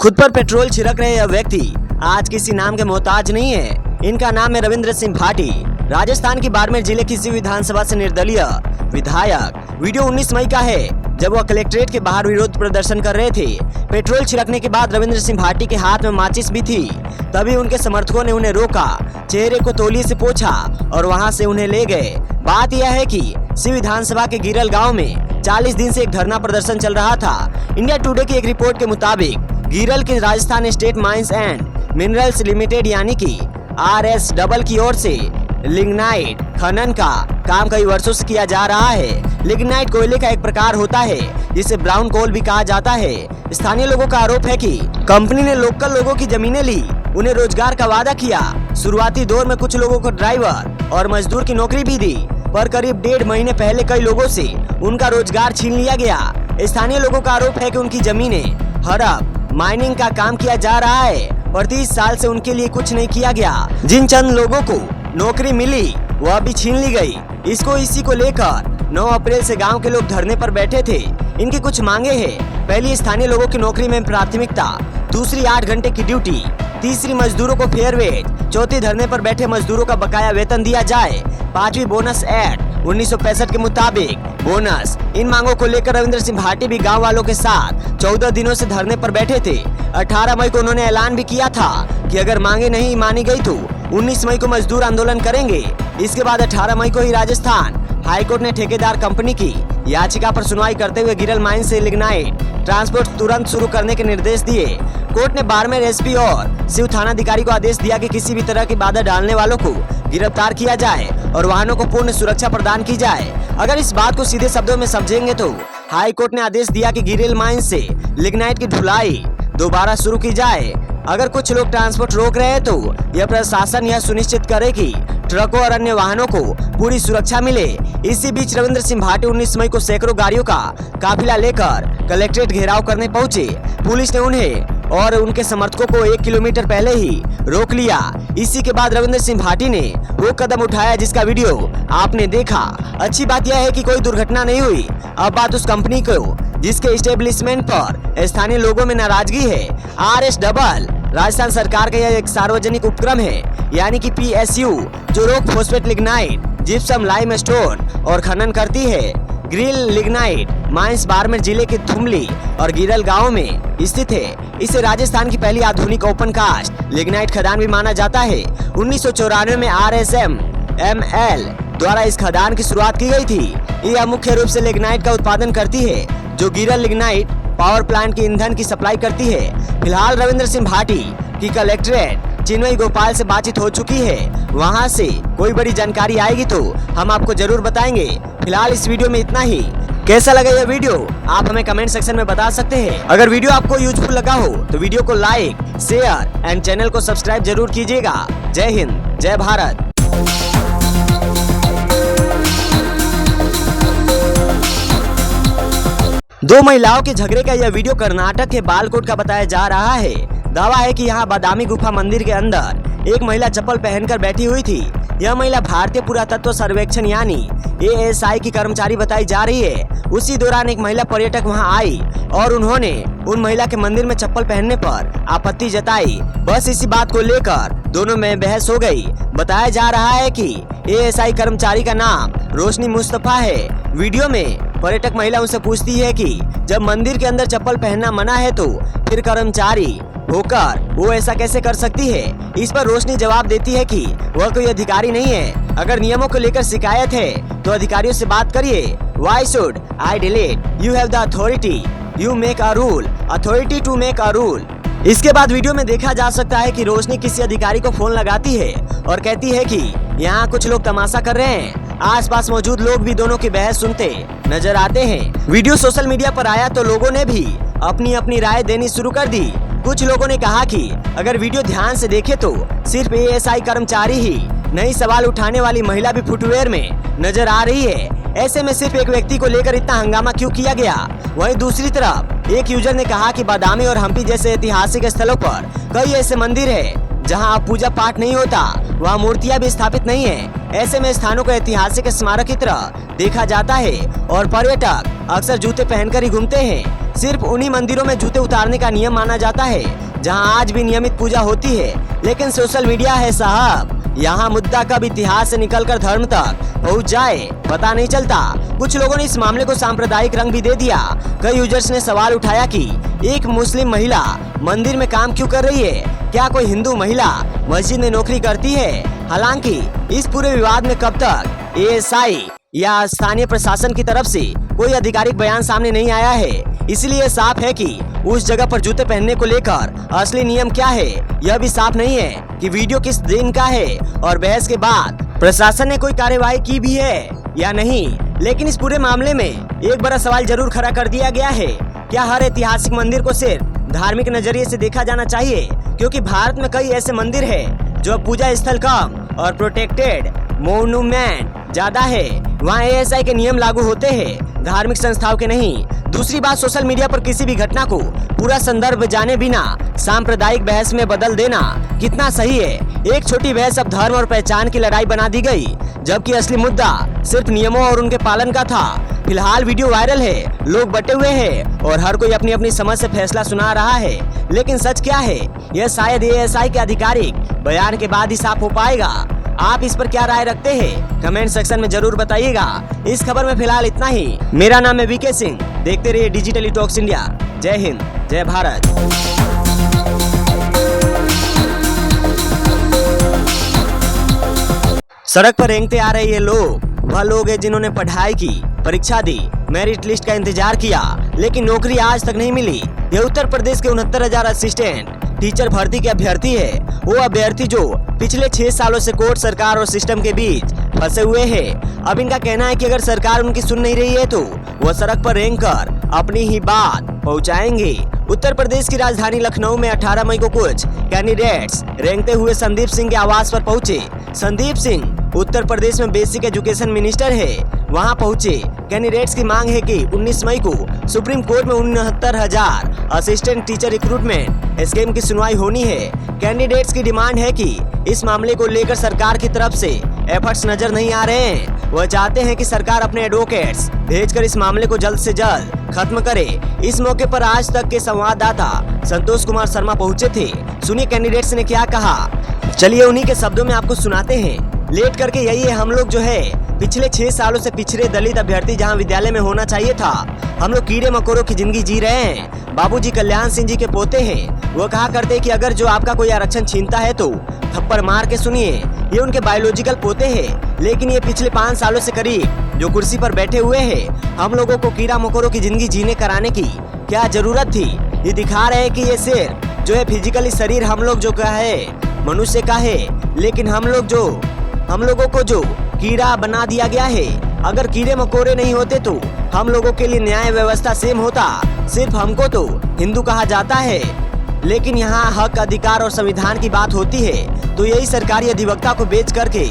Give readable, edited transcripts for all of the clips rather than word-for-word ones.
खुद पर पेट्रोल छिड़क रहे यह व्यक्ति आज किसी नाम के मोहताज नहीं है। इनका नाम है रविंद्र सिंह भाटी। राजस्थान की बाड़मेर जिले की इसी विधानसभा से निर्दलीय विधायक। वीडियो 19 मई का है, जब वह कलेक्ट्रेट के बाहर विरोध प्रदर्शन कर रहे थे। पेट्रोल छिड़कने के बाद रविंद्र सिंह भाटी के हाथ में माचिस भी थी। तभी उनके समर्थकों ने उन्हें रोका, चेहरे को तौलिए से पोंछा और वहां से उन्हें ले गए। बात यह है कि इसी विधानसभा के गिरल गांव में 40 दिन से एक धरना प्रदर्शन चल रहा था। इंडिया टुडे की एक रिपोर्ट के मुताबिक गिरल के Rajasthan state mines and minerals limited यानी कि RS की ओर से लिग्नाइट खनन का काम कई वर्षों से किया जा रहा है। लिग्नाइट कोयले का एक प्रकार होता है जिसे ब्राउन कोल भी कहा जाता है। स्थानीय लोगों का आरोप है कि कंपनी ने लोकल लोगों की जमीनें ली, उन्हें रोजगार का वादा किया। शुरुआती दौर में कुछ लोगों को ड्राइवर और मजदूर की नौकरी भी दी, पर करीब 1.5 महीने पहले कई लोगों से उनका रोजगार छीन लिया गया। स्थानीय लोगों का आरोप है कि उनकी जमीनें हड़प माइनिंग का काम किया जा रहा है और 30 साल से उनके लिए कुछ नहीं किया गया। जिन चंद लोगों को नौकरी मिली वह भी छीन ली गई। इसी को लेकर 9 अप्रैल से गांव के लोग धरने पर बैठे थे। इनकी कुछ मांगे हैं। पहली, स्थानीय लोगों की नौकरी में प्राथमिकता। दूसरी, 8 घंटे की ड्यूटी। तीसरी, मजदूरों को फेयर वेज। चौथी, धरने पर बैठे मजदूरों का बकाया वेतन दिया जाए। 5वीं, बोनस एक्ट 1965 के मुताबिक बोनस। इन मांगों को लेकर रविंद्र सिंह भाटी भी गांव वालों के साथ 14 दिनों से धरने पर बैठे थे। 18 मई को उन्होंने ऐलान भी किया था कि अगर मांगे नहीं मानी गई तो 19 मई को मजदूर आंदोलन करेंगे। इसके बाद 18 मई को ही राजस्थान हाईकोर्ट ने ठेकेदार कंपनी की याचिका पर सुनवाई करते हुए गिरल माइन से लिग्नाइट ट्रांसपोर्ट तुरंत शुरू करने के निर्देश दिए। कोर्ट ने बाड़मेर SP और शिव थानाधिकारी को आदेश दिया कि किसी भी तरह की बाधा डालने वालों को गिरफ्तार किया जाए और वाहनों को पूर्ण सुरक्षा प्रदान की जाए। अगर इस बात को सीधे शब्दों में समझेंगे तो हाई कोर्ट ने आदेश दिया कि गिरल माइन से लिग्नाइट की ढुलाई दोबारा शुरू की जाए। अगर कुछ लोग ट्रांसपोर्ट रोक रहे हैं तो यह प्रशासन यह सुनिश्चित करे कि ट्रकों और अन्य वाहनों को पूरी सुरक्षा मिले। इसी बीच रविंद्र सिंह भाटी 19 मई को सैकड़ों गाड़ियों का काफिला लेकर कलेक्ट्रेट घेराव करने पहुंचे। पुलिस ने उन्हें और उनके समर्थकों को 1 किलोमीटर पहले ही रोक लिया। इसी के बाद रविंद्र सिंह भाटी ने वो कदम उठाया जिसका वीडियो आपने देखा। अच्छी बात यह है कि कोई दुर्घटना नहीं हुई। अब बात उस कंपनी को जिसके एस्टेब्लिशमेंट पर स्थानीय लोगों में नाराजगी है। RS राजस्थान सरकार का यह एक सार्वजनिक उपक्रम है यानी कि PSU, जो rock phosphate lignite, gypsum limestone और खनन करती है। ग्रिल लिग्नाइट माइंस बाड़मेर जिले के थुमली और गिरल गांव में स्थित है। इसे राजस्थान की पहली आधुनिक ओपन कास्ट लिग्नाइट खदान भी माना जाता है। 1994 में RSMML द्वारा इस खदान की शुरुआत की गई थी। यह मुख्य रूप से लिग्नाइट का उत्पादन करती है जो गिरल लिग्नाइट पावर प्लांट के ईंधन की सप्लाई करती है। फिलहाल रविंद्र सिंह भाटी की कलेक्ट्रेट चिन्मयी गोपाल से बातचीत हो चुकी है। वहां से कोई बड़ी जानकारी आएगी तो हम आपको जरूर बताएंगे। फिलहाल इस वीडियो में इतना ही। कैसा लगा यह वीडियो आप हमें कमेंट सेक्शन में बता सकते हैं। अगर वीडियो आपको यूजफुल लगा हो तो वीडियो को लाइक, शेयर एंड चैनल को सब्सक्राइब जरूर कीजिएगा। जय हिंद, जय भारत। 2 महिलाओं के झगड़े का यह वीडियो कर्नाटक के बालकोट का बताया जा रहा है। दावा है कि यहाँ बादामी गुफा मंदिर के अंदर एक महिला चप्पल पहनकर बैठी हुई थी। यह महिला भारतीय पुरातत्व सर्वेक्षण यानी ASI की कर्मचारी बताई जा रही है। उसी दौरान एक महिला पर्यटक वहां आई और उन्होंने उन महिला के मंदिर में चप्पल पहनने पर आपत्ति जताई। बस इसी बात को लेकर दोनों में बहस हो गई। बताया जा रहा है कि ASI कर्मचारी का नाम रोशनी मुस्तफा है। वीडियो में पर्यटक महिला उनसे पूछती है कि जब मंदिर के अंदर चप्पल पहनना मना है तो फिर कर्मचारी होकर वो ऐसा कैसे कर सकती है। इस पर रोशनी जवाब देती है कि वह कोई अधिकारी नहीं है। अगर नियमों को लेकर शिकायत है तो अधिकारियों से बात करिए। Why should I delete? You have the authority. You make a rule. Authority to make a rule. इसके बाद वीडियो में देखा जा सकता है कि रोशनी किसी अधिकारी को फोन लगाती है और कहती है कि यहाँ कुछ लोग तमाशा कर रहे हैं। आसपास मौजूद लोग भी दोनों की बहस सुनते नजर आते हैं। वीडियो सोशल मीडिया पर आया तो लोगों ने भी अपनी अपनी राय देनी शुरू कर दी। कुछ लोगों ने कहा कि अगर वीडियो ध्यान से देखे तो सिर्फ ASI कर्मचारी ही नहीं, सवाल उठाने वाली महिला भी फुटवेयर में नजर आ रही है। ऐसे में सिर्फ एक व्यक्ति को लेकर इतना हंगामा क्यों किया गया। वहीं दूसरी तरफ एक यूजर ने कहा कि बादामी और हम्पी जैसे ऐतिहासिक स्थलों पर कई ऐसे मंदिर है जहां पूजा पाठ नहीं होता, वहां मूर्तियां भी स्थापित नहीं है। ऐसे में स्थानों को ऐतिहासिक स्मारक की तरह देखा जाता है और पर्यटक अक्सर जूते पहनकर ही घूमते हैं। सिर्फ उन्हीं मंदिरों में जूते उतारने का नियम माना जाता है जहां आज भी नियमित पूजा होती है। लेकिन सोशल मीडिया है साहब, यहाँ मुद्दा कब इतिहास से निकलकर धर्म तक पहुँच जाए पता नहीं चलता। कुछ लोगों ने इस मामले को सांप्रदायिक रंग भी दे दिया। कई यूजर्स ने सवाल उठाया कि एक मुस्लिम महिला मंदिर में काम क्यों कर रही है, क्या कोई हिंदू महिला मस्जिद में नौकरी करती है। हालांकि इस पूरे विवाद में कब तक एएसआई या स्थानीय प्रशासन की तरफ से कोई आधिकारिक बयान सामने नहीं आया है, इसलिए साफ है कि उस जगह पर जूते पहनने को लेकर असली नियम क्या है यह भी साफ नहीं है कि वीडियो किस दिन का है और बहस के बाद प्रशासन ने कोई कार्यवाही की भी है या नहीं। लेकिन इस पूरे मामले में एक बड़ा सवाल जरूर खड़ा कर दिया गया है, क्या हर ऐतिहासिक मंदिर को सिर्फ धार्मिक नजरिए से देखा जाना चाहिए, क्योंकि भारत में कई ऐसे मंदिर है जो पूजा स्थल कम और प्रोटेक्टेड मोन्यूमेंट ज्यादा है, वहाँ एएसआई के नियम लागू होते हैं, धार्मिक संस्थाओं के नहीं। दूसरी बात, सोशल मीडिया पर किसी भी घटना को पूरा संदर्भ जाने बिना सांप्रदायिक बहस में बदल देना कितना सही है। एक छोटी बहस अब धर्म और पहचान की लड़ाई बना दी गई, जबकि असली मुद्दा सिर्फ नियमों और उनके पालन का था। फिलहाल वीडियो वायरल है, लोग बटे हुए हैं और हर कोई अपनी अपनी समझ से फैसला सुना रहा है। लेकिन सच क्या है यह शायद एएसआई के आधिकारिक बयान के बाद ही साफ हो पाएगा। आप इस पर क्या राय रखते हैं कमेंट सेक्शन में जरूर बताइएगा। इस खबर में फिलहाल इतना ही। मेरा नाम है वीके सिंह, देखते रहिए डिजिटली टॉक्स इंडिया। जय हिंद, जय भारत। सड़क पर रेंगते आ रहे ये लोग वह लोग हैं जिन्होंने पढ़ाई की, परीक्षा दी, मेरिट लिस्ट का इंतजार किया, लेकिन नौकरी आज तक नहीं मिली। ये उत्तर प्रदेश के 69,000 असिस्टेंट टीचर भर्ती के अभ्यर्थी है। वो अभ्यर्थी जो पिछले 6 सालों से कोर्ट, सरकार और सिस्टम के बीच फंसे हुए हैं। अब इनका कहना है कि अगर सरकार उनकी सुन नहीं रही है तो वो सड़क पर रेंग कर अपनी ही बात पहुंचाएंगे। उत्तर प्रदेश की राजधानी लखनऊ में 18 मई को कुछ कैंडिडेट्स रेंगते हुए संदीप सिंह के आवास पर पहुंचे। संदीप सिंह उत्तर प्रदेश में बेसिक एजुकेशन मिनिस्टर है। वहां पहुंचे कैंडिडेट्स की मांग है कि 19 मई को सुप्रीम कोर्ट में 69,000 असिस्टेंट टीचर रिक्रूटमेंट स्कीम की सुनवाई होनी है। कैंडिडेट्स की डिमांड है कि इस मामले को लेकर सरकार की तरफ से एफर्ट्स नजर नहीं आ रहे हैं। वह चाहते हैं कि सरकार अपने एडवोकेट्स भेजकर इस मामले को जल्द से जल्द खत्म करे। इस मौके पर आज तक के संवाददाता संतोष कुमार शर्मा पहुंचे थे। सुनिए कैंडिडेट्स ने क्या कहा। चलिए उन्हीं के शब्दों में आपको सुनाते हैं। लेट करके यही है, हम लोग जो है पिछले 6 सालों से पिछड़े दलित अभ्यर्थी जहां विद्यालय में होना चाहिए था, हम लोग कीड़े मकोड़ों की जिंदगी जी रहे हैं। बाबूजी कल्याण सिंह जी के पोते हैं। वो कहा करते हैं कि अगर जो आपका कोई आरक्षण छीनता है तो थप्पड़ मार के सुनिए। ये उनके बायोलॉजिकल पोते हैं, लेकिन ये पिछले 5 सालों से करीब जो कुर्सी पर बैठे हुए हैं। हम लोगों को कीड़ा मकोड़ों की जिंदगी जीने कराने की क्या जरूरत थी। ये दिखा रहे हैं कि ये सिर्फ जो है फिजिकली शरीर हम लोग जो का है मनुष्य का है, लेकिन हम लोगों को जो कीड़ा बना दिया गया है। अगर कीड़े मकोड़े नहीं होते तो हम लोगों के लिए न्याय व्यवस्था सेम होता। सिर्फ हमको तो हिंदू कहा जाता है, लेकिन यहाँ हक, अधिकार और संविधान की बात होती है तो यही सरकारी अधिवक्ता को बेच करके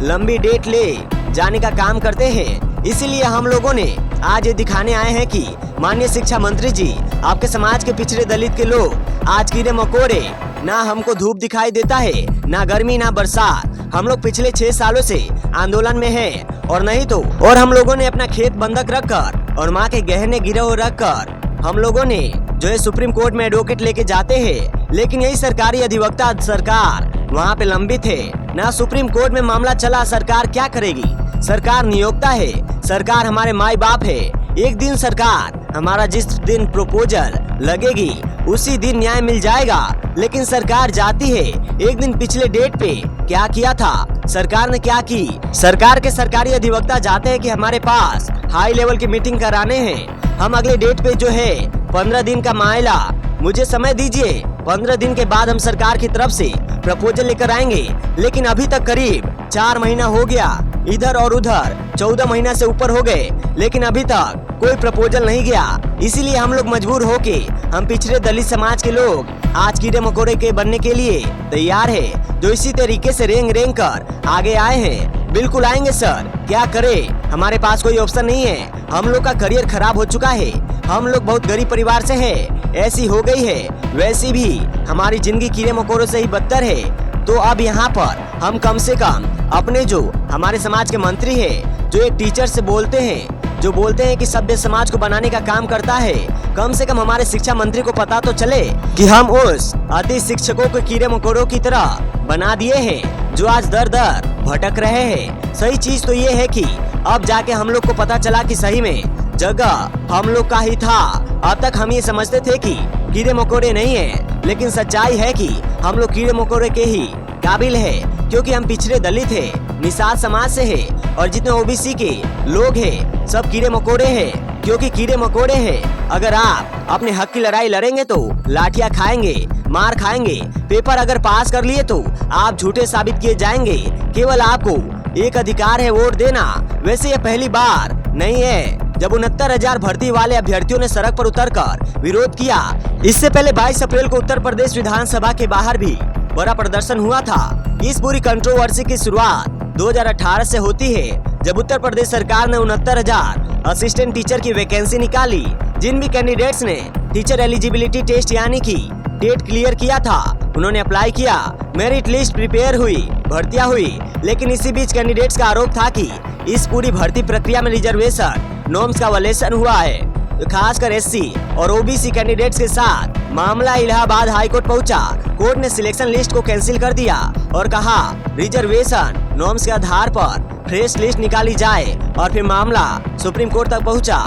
लंबी डेट ले जाने का काम करते हैं। इसीलिए हम लोगों ने आज ये दिखाने आए हैं कि माननीय शिक्षा मंत्री जी, आपके समाज के पिछड़े दलित के लोग आज कीड़े मकोड़े, ना हमको धूप दिखाई देता है, ना गर्मी, ना बरसात। हम लोग पिछले 6 सालों से आंदोलन में हैं और नहीं तो और हम लोगों ने अपना खेत बंधक रखकर और माँ के गहने गिरव रखकर हम लोगों ने जो है सुप्रीम कोर्ट में एडवोकेट लेके जाते हैं। लेकिन यही सरकारी अधिवक्ता सरकार वहाँ पे लंबित है, ना सुप्रीम कोर्ट में मामला चला। सरकार क्या करेगी? सरकार नियोक्ता है, सरकार हमारे माई बाप है। एक दिन सरकार हमारा जिस दिन प्रपोजल लगेगी उसी दिन न्याय मिल जाएगा। लेकिन सरकार जाती है एक दिन पिछले डेट पे क्या किया था, सरकार ने क्या की। सरकार के सरकारी अधिवक्ता जाते हैं कि हमारे पास हाई लेवल की मीटिंग कराने हैं, हम अगले डेट पे जो है 15 दिन का मामला मुझे समय दीजिए, 15 दिन के बाद हम सरकार की तरफ से प्रपोजल लेकर आएंगे। लेकिन अभी तक करीब 4 महीना हो गया, इधर और उधर 14 महीना से ऊपर हो गए, लेकिन अभी तक कोई प्रपोजल नहीं गया। इसीलिए हम लोग मजबूर होके हम पिछड़े दलित समाज के लोग आज कीड़े मकोड़े के बनने के लिए तैयार है, जो इसी तरीके से रेंग रेंग कर आगे आए हैं। बिल्कुल आएंगे सर, क्या करें, हमारे पास कोई ऑप्शन नहीं है। हम लोग का करियर खराब हो चुका है, हम लोग बहुत गरीब परिवार से हैं, ऐसी हो गई है। वैसी भी हमारी जिंदगी कीड़े मकोड़ों से ही बदतर है। तो अब यहाँ पर हम कम से कम अपने जो हमारे समाज के मंत्री हैं, जो एक टीचर से बोलते हैं जो बोलते हैं कि सभ्य समाज को बनाने का काम करता है, कम से कम हमारे शिक्षा मंत्री को पता तो चले कि हम उस अति शिक्षकों को कीड़े मकोड़ों की तरह बना दिए हैं जो आज दर दर भटक रहे हैं। सही चीज तो ये है कि अब जाके हम लोग को पता चला कि सही में जगह हम लोग का ही था। अब तक हम ये समझते थे कि कीड़े मकोड़े नहीं है, लेकिन सच्चाई है कि हम लोग कीड़े मकोड़े के ही काबिल है, क्योंकि हम पिछड़े दलित है, निषाद समाज से है, और जितने ओबीसी के लोग हैं सब कीड़े मकोड़े हैं, क्योंकि कीड़े मकोड़े हैं। अगर आप अपने हक की लड़ाई लड़ेंगे तो लाठियां खाएंगे, मार खाएंगे। पेपर अगर पास कर लिए तो आप झूठे साबित किए जाएंगे। केवल आपको एक अधिकार है वोट देना। वैसे ये पहली बार नहीं है जब 69,000 भर्ती वाले अभ्यर्थियों ने सड़क पर उतरकर विरोध किया। इससे पहले 22 अप्रैल को उत्तर प्रदेश विधानसभा के बाहर भी बड़ा प्रदर्शन हुआ था। इस पूरी कंट्रोवर्सी की शुरुआत 2018 से होती है, जब उत्तर प्रदेश सरकार ने 69,000 असिस्टेंट टीचर की वैकेंसी निकाली। जिन भी कैंडिडेट्स ने टीचर एलिजिबिलिटी टेस्ट यानी कि टेट क्लियर किया था, उन्होंने अप्लाई किया, मेरिट लिस्ट प्रिपेयर हुई, भर्तियां हुई। लेकिन इसी बीच कैंडिडेट्स का आरोप था कि इस पूरी भर्ती प्रक्रिया में रिजर्वेशन नॉर्म्स का वायलेशन हुआ है, खासकर एससी और ओबीसी कैंडिडेट्स के साथ। मामला इलाहाबाद हाईकोर्ट पहुंचा। कोर्ट ने सिलेक्शन लिस्ट को कैंसिल कर दिया और कहा रिजर्वेशन नॉर्म्स के आधार पर फ्रेश लिस्ट निकाली जाए, और फिर मामला सुप्रीम कोर्ट तक पहुंचा।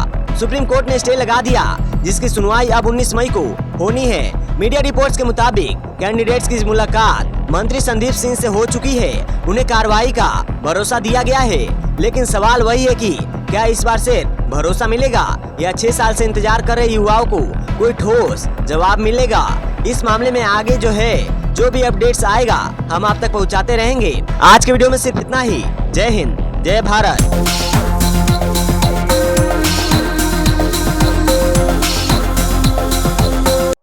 सुप्रीम कोर्ट ने स्टे लगा दिया, जिसकी सुनवाई अब 19 मई को होनी है। मीडिया रिपोर्ट्स के मुताबिक कैंडिडेट्स की मुलाकात मंत्री संदीप सिंह से हो चुकी है। उन्हें कार्रवाई का भरोसा दिया गया है, लेकिन सवाल वही है कि क्या इस बार से भरोसा मिलेगा या 6 साल से इंतजार कर रहे युवाओं को कोई ठोस जवाब मिलेगा। इस मामले में आगे जो भी अपडेट्स आएगा हम आप तक पहुंचाते रहेंगे। आज के वीडियो में सिर्फ इतना ही। जय हिंद, जय भारत।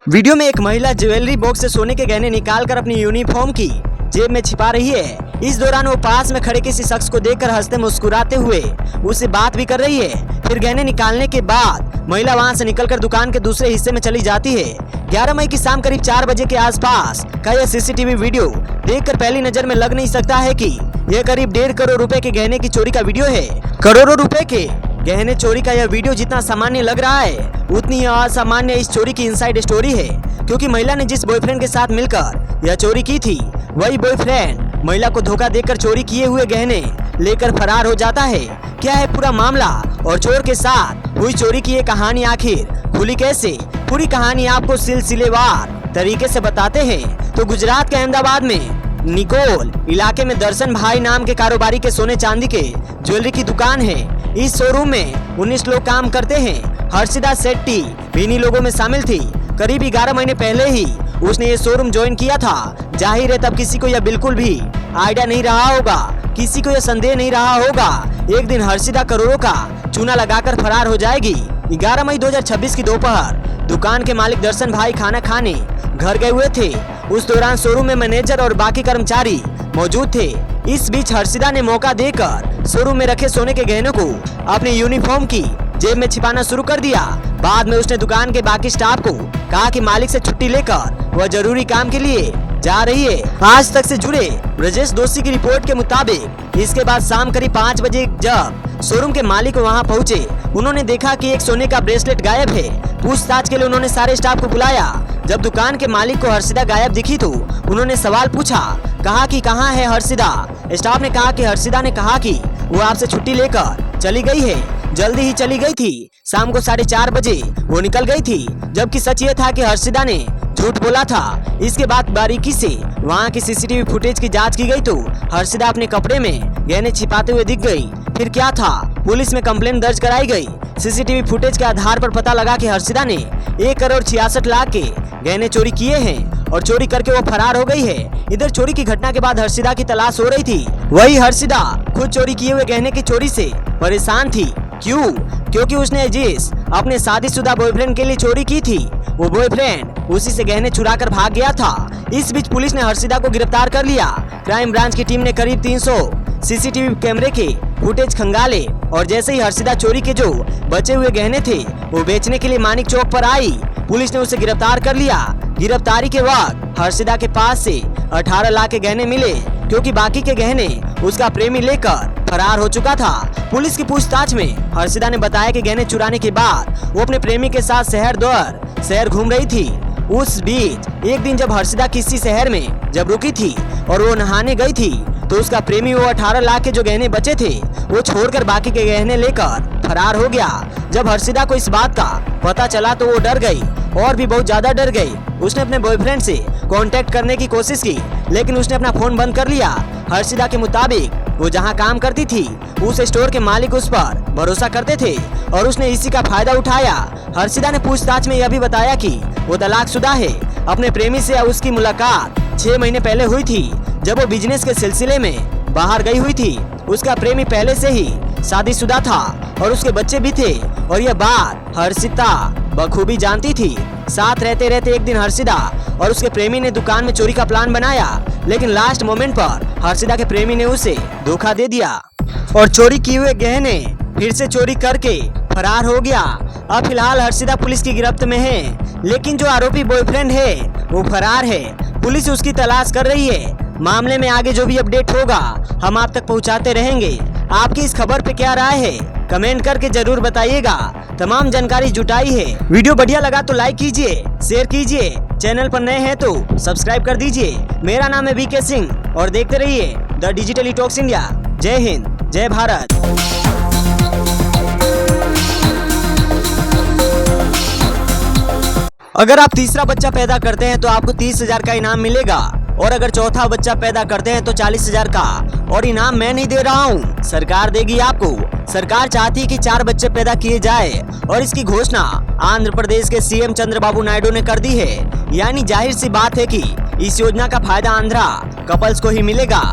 वीडियो में एक महिला ज्वेलरी बॉक्स से सोने के गहने निकालकर अपनी यूनिफॉर्म की जेब में छिपा रही है। इस दौरान वो पास में खड़े किसी शख्स को देखकर हंसते मुस्कुराते हुए उससे बात भी कर रही है। फिर गहने निकालने के बाद महिला वहां से निकलकर दुकान के दूसरे हिस्से में चली जाती है। 11 मई की शाम करीब 4 बजे के आसपास का यह सीसीटीवी वीडियो देखकर पहली नजर में लग नहीं सकता है कि यह करीब 1.5 करोड़ रुपए के गहने की चोरी का वीडियो है। करोड़ों रुपए के गहने चोरी का यह वीडियो जितना सामान्य लग रहा है, उतनी असामान्य इस चोरी की इनसाइड स्टोरी है। क्योंकि महिला ने जिस बॉयफ्रेंड के साथ मिलकर यह चोरी की थी, वही बॉयफ्रेंड महिला को धोखा देकर चोरी किए हुए गहने लेकर फरार हो जाता है। क्या है पूरा मामला और चोर के साथ हुई चोरी की ये कहानी आखिर खुली कैसे? पूरी कहानी आपको सिलसिलेवार तरीके से बताते हैं। तो गुजरात के अहमदाबाद में निकोल इलाके में दर्शन भाई नाम के कारोबारी के सोने चांदी के ज्वेलरी की दुकान है। इस शोरूम में 19 लोग काम करते हैं। हर्षिदा शेट्टी भी इन्हीं लोगों में शामिल थी। करीब 11 महीने पहले ही उसने ये शोरूम ज्वाइन किया था। जाहिर है तब किसी को यह बिल्कुल भी आइडिया नहीं रहा होगा, किसी को यह संदेह नहीं रहा होगा एक दिन हर्षिदा करोड़ों का चूना लगाकर फरार हो जाएगी। 11 मई 2026 की दोपहर दुकान के मालिक दर्शन भाई खाना खाने घर गए हुए थे। उस दौरान शोरूम में मैनेजर और बाकी कर्मचारी मौजूद थे। इस बीच हर्षिदा ने मौका देकर शोरूम में रखे सोने के गहनों को अपनी यूनिफॉर्म की जेब में छिपाना शुरू कर दिया। बाद में उसने दुकान के बाकी स्टाफ को कहा कि मालिक से छुट्टी लेकर वह जरूरी काम के लिए जा रही है। आज तक से जुड़े ब्रजेश दोषी की रिपोर्ट के मुताबिक इसके बाद शाम करीब 5 बजे जब शोरूम के मालिक वहां पहुंचे, उन्होंने देखा कि एक सोने का ब्रेसलेट गायब है। पूछताछ के लिए उन्होंने सारे स्टाफ को बुलाया। जब दुकान के मालिक को हर्षिदा गायब दिखी तो उन्होंने सवाल पूछा, कहा कि कहाँ है हर्षिदा। स्टाफ ने कहा कि हर्षिदा ने कहा कि वो आपसे छुट्टी लेकर चली गई है, जल्दी ही चली गई थी। शाम को 4:30 बजे वो निकल गई थी, जबकि सच ये था कि हर्षिदा ने झूठ बोला था। इसके बाद बारीकी से वहाँ की सीसीटीवी फुटेज की जांच की गई तो हर्षिदा अपने कपड़े में गहने छिपाते हुए दिख गई। फिर क्या था, पुलिस में कंप्लेंट दर्ज कराई गई। सीसीटीवी फुटेज के आधार पर पता लगा कि हर्षिदा ने 1 करोड़ 66 लाख के गहने चोरी किए हैं और चोरी करके वो फरार हो गई है। इधर चोरी की घटना के बाद हर्षिदा की तलाश हो रही थी। वही हर्षिदा खुद चोरी किए हुए गहने की चोरी से परेशान थी। क्यों? क्योंकि उसने जिस अपने शादीशुदा बॉयफ्रेंड के लिए चोरी की थी, वो बॉयफ्रेंड उसी से गहने चुरा कर भाग गया था। इस बीच पुलिस ने हर्षिदा को गिरफ्तार कर लिया। क्राइम ब्रांच की टीम ने करीब 300 सीसीटीवी कैमरे के फुटेज खंगाले और जैसे ही हर्षिदा चोरी के जो बचे हुए गहने थे वो बेचने के लिए मानिक चौक पर आई, पुलिस ने उसे गिरफ्तार कर लिया। गिरफ्तारी के वक्त हर्षिदा के पास से 18 लाख के गहने मिले, क्योंकि बाकी के गहने उसका प्रेमी लेकर फरार हो चुका था। पुलिस की पूछताछ में हर्षिदा ने बताया कि गहने चुराने के बाद वो अपने प्रेमी के साथ शहर घूम रही थी। उस बीच एक दिन जब हर्षिदा किसी शहर में जब रुकी थी और वो नहाने गई थी तो उसका प्रेमी वो 18 लाख के जो गहने बचे थे वो छोड़कर बाकी के गहने लेकर फरार हो गया। जब हर्षिदा को इस बात का पता चला तो वो डर गई और भी बहुत ज्यादा डर गई। उसने अपने बॉयफ्रेंड से कांटेक्ट करने की कोशिश की लेकिन उसने अपना फोन बंद कर लिया। हर्षिदा के मुताबिक वो जहां काम करती थी उस स्टोर के मालिक उस पर भरोसा करते थे और उसने इसी का फायदा उठाया। हर्षिदा ने पूछताछ में यह भी बताया कि वो तलाकशुदा है। अपने प्रेमी से उसकी मुलाकात 6 महीने पहले हुई थी जब वो बिजनेस के सिलसिले में बाहर गई हुई थी। उसका प्रेमी पहले से ही शादीशुदा था और उसके बच्चे भी थे और यह बात हर्षिदा बखूबी जानती थी। साथ रहते रहते एक दिन हर्षिदा और उसके प्रेमी ने दुकान में चोरी का प्लान बनाया लेकिन लास्ट मोमेंट पर हर्षिदा के प्रेमी ने उसे धोखा दे दिया और चोरी किए हुए गहने फिर से चोरी करके फरार हो गया। अब फिलहाल हर्षिदा पुलिस की गिरफ्त में है लेकिन जो आरोपी बॉयफ्रेंड है वो फरार है। पुलिस उसकी तलाश कर रही है। मामले में आगे जो भी अपडेट होगा हम आप तक पहुंचाते रहेंगे। आपकी इस खबर पे क्या राय है कमेंट करके जरूर बताइएगा। तमाम जानकारी जुटाई है। वीडियो बढ़िया लगा तो लाइक कीजिए, शेयर कीजिए। चैनल पर नए हैं तो सब्सक्राइब कर दीजिए। मेरा नाम है वीके सिंह और देखते रहिए द डिजिटल टॉक्स इंडिया। जय हिंद, जय भारत। अगर आप तीसरा बच्चा पैदा करते हैं तो आपको 30,000 का इनाम मिलेगा और अगर चौथा बच्चा पैदा करते हैं तो 40,000 का। और इनाम मैं नहीं दे रहा हूँ, सरकार देगी आपको। सरकार चाहती है कि 4 बच्चे पैदा किए जाए और इसकी घोषणा आंध्र प्रदेश के सीएम चंद्रबाबू नायडू ने कर दी है। यानी जाहिर सी बात है कि इस योजना का फायदा आंध्रा कपल्स को ही मिलेगा।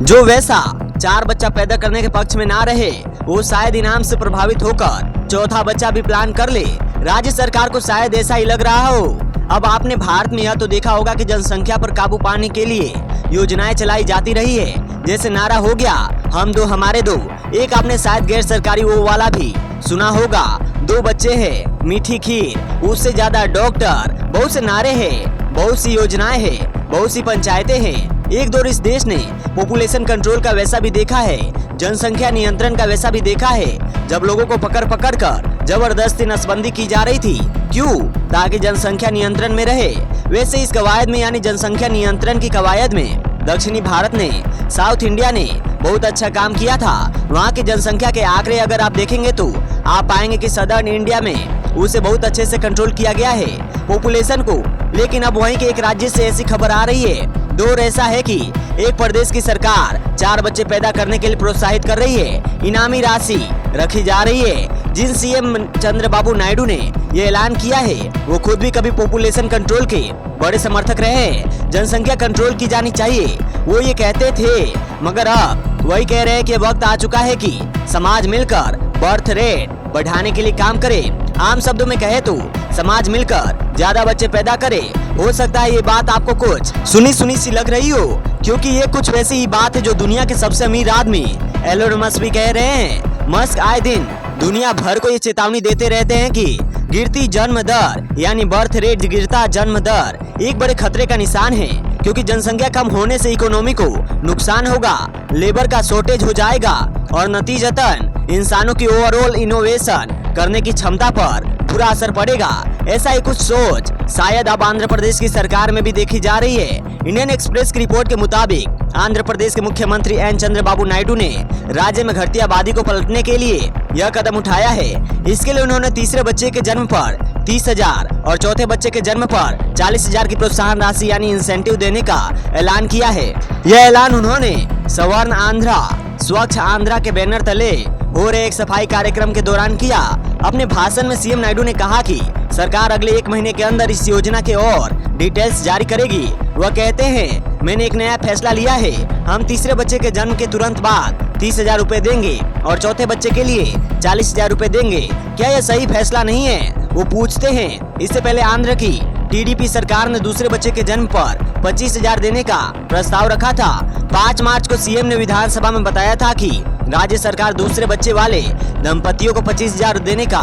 जो वैसा 4 बच्चा पैदा करने के पक्ष में ना रहे वो शायद इनाम से प्रभावित होकर चौथा बच्चा भी प्लान कर ले। राज्य सरकार को शायद ऐसा ही लग रहा हो। अब आपने भारत में यह तो देखा होगा कि जनसंख्या पर काबू पाने के लिए योजनाएं चलाई जाती रही है। जैसे नारा हो गया हम दो हमारे दो। एक आपने शायद गैर सरकारी वो वाला भी सुना होगा, 2 बच्चे हैं मीठी खीर, उससे ज्यादा डॉक्टर। बहुत से नारे हैं, बहुत सी योजनाएं हैं, बहुत सी पंचायतें हैं। एक दौर इस देश ने पॉपुलेशन कंट्रोल का वैसा भी देखा है, जनसंख्या नियंत्रण का वैसा भी देखा है जब लोगों को पकड़ पकड़ कर जबरदस्ती नसबंदी की जा रही थी। क्यों? ताकि जनसंख्या नियंत्रण में रहे। वैसे इस कवायद में यानी जनसंख्या नियंत्रण की कवायद में दक्षिणी भारत ने, साउथ इंडिया ने बहुत अच्छा काम किया था। वहाँ की जनसंख्या के आंकड़े अगर आप देखेंगे तो आप पाएंगे कि सदर्न इंडिया में उसे बहुत अच्छे से कंट्रोल किया गया है पॉपुलेशन को। लेकिन अब वहीं के एक राज्य से ऐसी खबर आ रही है, दौर ऐसा है कि एक प्रदेश की सरकार 4 बच्चे पैदा करने के लिए प्रोत्साहित कर रही है। इनामी राशि रखी जा रही है। जिन सीएम चंद्रबाबू नायडू ने ये ऐलान किया है वो खुद भी कभी पॉपुलेशन कंट्रोल के बड़े समर्थक रहे हैं। जनसंख्या कंट्रोल की जानी चाहिए वो ये कहते थे, मगर अब वही कह रहे हैं कि वक्त आ चुका है कि समाज मिलकर बर्थ रेट बढ़ाने के लिए काम करे। आम शब्दों में कहे तो समाज मिलकर ज्यादा बच्चे पैदा करे। हो सकता है ये बात आपको कुछ सुनी सुनी सी लग रही हो क्योंकि ये कुछ वैसी ही बात है जो दुनिया के सबसे अमीर आदमी एलोन मस्क भी कह रहे हैं। मस्क आए दिन दुनिया भर को ये चेतावनी देते रहते हैं कि गिरती जन्म दर यानी बर्थ रेट, गिरता जन्म दर एक बड़े खतरे का निशान है क्योंकि जनसंख्या कम होने से इकोनॉमी को नुकसान होगा, लेबर का शॉर्टेज हो जाएगा और नतीजतन इंसानों की ओवरऑल इनोवेशन करने की क्षमता पर बुरा असर पड़ेगा। ऐसा ही कुछ सोच शायद अब आंध्र प्रदेश की सरकार में भी देखी जा रही है। इंडियन एक्सप्रेस की रिपोर्ट के मुताबिक आंध्र प्रदेश के मुख्यमंत्री एन चंद्रबाबू नायडू ने राज्य में घटती आबादी को पलटने के लिए यह कदम उठाया है। इसके लिए उन्होंने तीसरे बच्चे के जन्म पर 30,000 और चौथे बच्चे के जन्म पर 40,000 की प्रोत्साहन राशि यानी इंसेंटिव देने का ऐलान किया है। यह ऐलान उन्होंने सवर्ण आंध्रा, स्वच्छ आंध्रा के बैनर तले हो रहे एक सफाई कार्यक्रम के दौरान किया। अपने भाषण में सीएम नायडू ने कहा कि सरकार अगले 1 महीने के अंदर इस योजना के और डिटेल्स जारी करेगी। वह कहते हैं, मैंने एक नया फैसला लिया है। हम तीसरे बच्चे के जन्म के तुरंत बाद 30,000 रुपए देंगे और चौथे बच्चे के लिए 40,000 रुपए देंगे। क्या यह सही फैसला नहीं है? वो पूछते हैं। इससे पहले आंध्र की टीडीपी सरकार ने दूसरे बच्चे के जन्म पर 25,000 देने का प्रस्ताव रखा था। 5 मार्च को सीएम ने विधानसभा में बताया था कि राज्य सरकार दूसरे बच्चे वाले दंपतियों को 25,000 देने का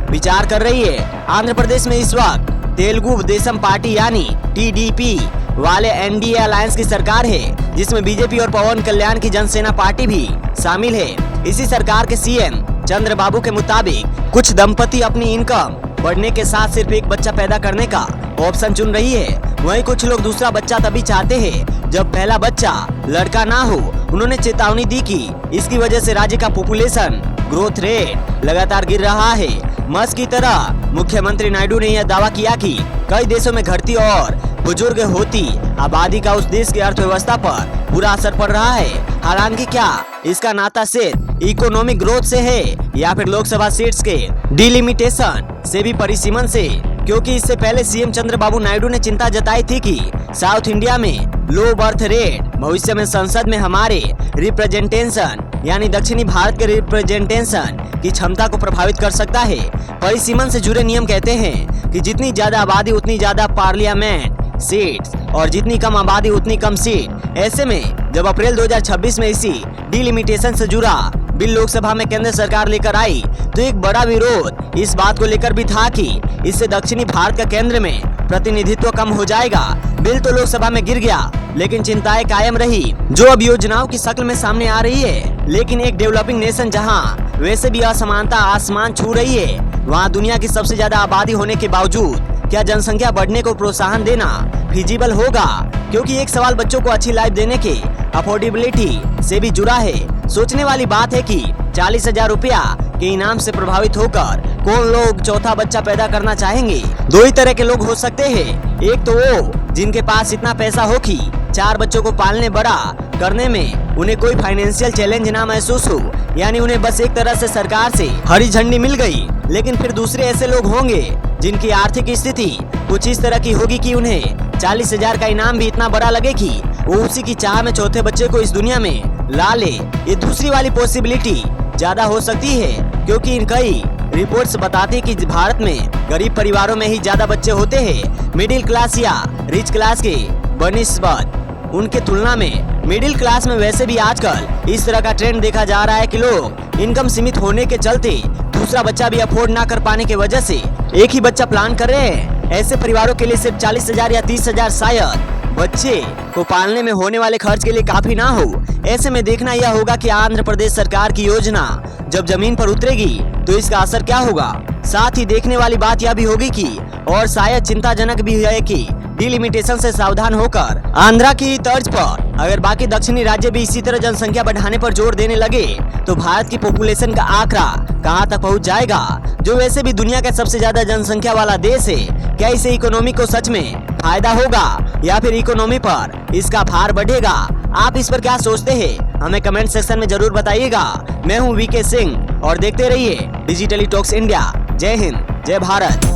विचार कर रही है। आंध्र प्रदेश में इस वक्त तेलुगु देशम पार्टी यानी टीडीपी वाले एनडीए अलायंस की सरकार है, जिसमें बीजेपी और पवन कल्याण की जनसेना पार्टी भी शामिल है। इसी सरकार के सीएम चंद्रबाबू के मुताबिक कुछ दंपति अपनी इनकम बढ़ने के साथ सिर्फ एक बच्चा पैदा करने का ऑप्शन चुन रही है। वहीं कुछ लोग दूसरा बच्चा तभी चाहते हैं जब पहला बच्चा लड़का ना हो। उन्होंने चेतावनी दी कि इसकी वजह से राज्य का पॉपुलेशन ग्रोथ रेट लगातार गिर रहा है। मस्क की तरह मुख्यमंत्री नायडू ने यह दावा किया कि कई देशों में घटती और बुजुर्ग होती आबादी का उस देश की अर्थव्यवस्था पर बुरा असर पड़ रहा है। हालांकि क्या इसका नाता सिर्फ इकोनॉमिक ग्रोथ से है या फिर लोकसभा सीट्स के डिलिमिटेशन से भी परिसीमन से, क्योंकि इससे पहले सीएम चंद्रबाबू नायडू ने चिंता जताई थी कि साउथ इंडिया में लो बर्थ रेट भविष्य में संसद में हमारे रिप्रेजेंटेशन यानी दक्षिणी भारत के रिप्रेजेंटेशन की क्षमता को प्रभावित कर सकता है। परिसीमन से जुड़े नियम कहते हैं कि जितनी ज्यादा आबादी उतनी ज्यादा पार्लियामेंट सीट्स और जितनी कम आबादी उतनी कम सीट। ऐसे में जब अप्रैल 2026 में इसी डिलिमिटेशन से जुड़ा बिल लोकसभा में केंद्र सरकार लेकर आई तो एक बड़ा विरोध इस बात को लेकर भी था कि इससे दक्षिणी भारत का केंद्र में प्रतिनिधित्व कम हो जाएगा। बिल तो लोकसभा में गिर गया, लेकिन चिंताएं कायम रही जो अब योजनाओं की शक्ल में सामने आ रही है। लेकिन एक डेवलपिंग नेशन जहां वैसे भी असमानता आसमान छू रही है, वहां दुनिया की सबसे ज्यादा आबादी होने के बावजूद क्या जनसंख्या बढ़ने को प्रोत्साहन देना फिजिबल होगा? क्योंकि एक सवाल बच्चों को अच्छी लाइफ देने के अफोर्डेबिलिटी से भी जुड़ा है। सोचने वाली बात है कि 40,000 रुपया के इनाम से प्रभावित होकर कौन लोग चौथा बच्चा पैदा करना चाहेंगे? दो ही तरह के लोग हो सकते हैं। एक तो वो जिनके पास इतना पैसा हो कि 4 बच्चों को पालने बड़ा करने में उन्हें कोई फाइनेंशियल चैलेंज ना महसूस हो, यानी उन्हें बस एक तरह से सरकार से हरी झंडी मिल गई। लेकिन फिर दूसरे ऐसे लोग होंगे जिनकी आर्थिक स्थिति कुछ इस तरह की होगी कि उन्हें 40,000 का इनाम भी इतना बड़ा लगे कि वो उसी की चाह में चौथे बच्चे को इस दुनिया में ला ले। ये दूसरी वाली पॉसिबिलिटी ज्यादा हो सकती है, क्योंकि कई रिपोर्ट्स बताती कि भारत में गरीब परिवारों में ही ज्यादा बच्चे होते हैं। मिडिल क्लास या रिच क्लास के बनिस्बत उनके तुलना में मिडिल क्लास में वैसे भी आजकल इस तरह का ट्रेंड देखा जा रहा है कि लोग इनकम सीमित होने के चलते दूसरा बच्चा भी अफोर्ड ना कर पाने की वजह से एक ही बच्चा प्लान कर रहे हैं। ऐसे परिवारों के लिए सिर्फ 40,000 या 30,000 शायद बच्चे को पालने में होने वाले खर्च के लिए काफी ना हो। ऐसे में देखना यह होगा कि आंध्र प्रदेश सरकार की योजना जब जमीन पर उतरेगी तो इसका असर क्या होगा। साथ ही देखने वाली बात यह भी होगी कि और शायद चिंताजनक भी है कि डिलिमिटेशन से सावधान होकर आंध्रा की तर्ज पर अगर बाकी दक्षिणी राज्य भी इसी तरह जनसंख्या बढ़ाने पर जोर देने लगे तो भारत की पॉपुलेशन का आंकड़ा कहां तक पहुंच जाएगा, जो वैसे भी दुनिया का सबसे ज्यादा जनसंख्या वाला देश है। क्या इसे इकोनॉमी को सच में फायदा होगा या फिर इकोनॉमी पर इसका भार बढ़ेगा? आप इस पर क्या सोचते हैं? हमें कमेंट सेक्शन में जरूर बताइएगा। मैं हूं वीके सिंह और देखते रहिए डिजिटली टॉक्स इंडिया। जय हिंद, जय भारत।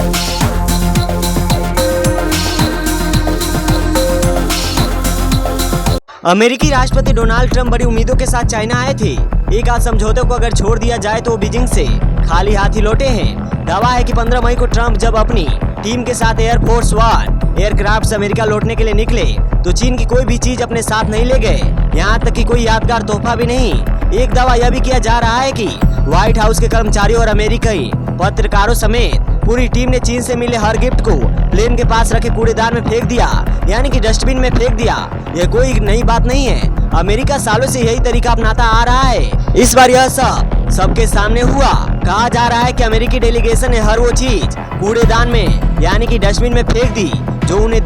अमेरिकी राष्ट्रपति डोनाल्ड ट्रंप बड़ी उम्मीदों के साथ चाइना आए थे। एक आध समझौते को अगर छोड़ दिया जाए तो वो बीजिंग से खाली हाथ ही लौटे हैं। दावा है कि 15 मई को ट्रंप जब अपनी टीम के साथ एयरफोर्स 1 एयरक्राफ्ट से अमेरिका लौटने के लिए निकले तो चीन की कोई भी चीज अपने साथ नहीं ले गए, यहाँ तक कि कोई यादगार तोहफा भी नहीं। एक दावा यह भी किया जा रहा है कि व्हाइट हाउस के कर्मचारियों और अमेरिकी पत्रकारों समेत पूरी टीम ने चीन से मिले हर गिफ्ट को प्लेन के पास रखे कूड़ेदान में फेंक दिया, यानी कि डस्टबिन में फेंक दिया। यह कोई नई बात नहीं है, अमेरिका सालों से यही तरीका अपनाता आ रहा है। इस बार यह सबके सामने हुआ। कहा जा रहा है कि अमेरिकी डेलीगेशन ने हर वो चीज कूड़ेदान में यानी कि डस्टबिन में फेंक दी जो उन्हें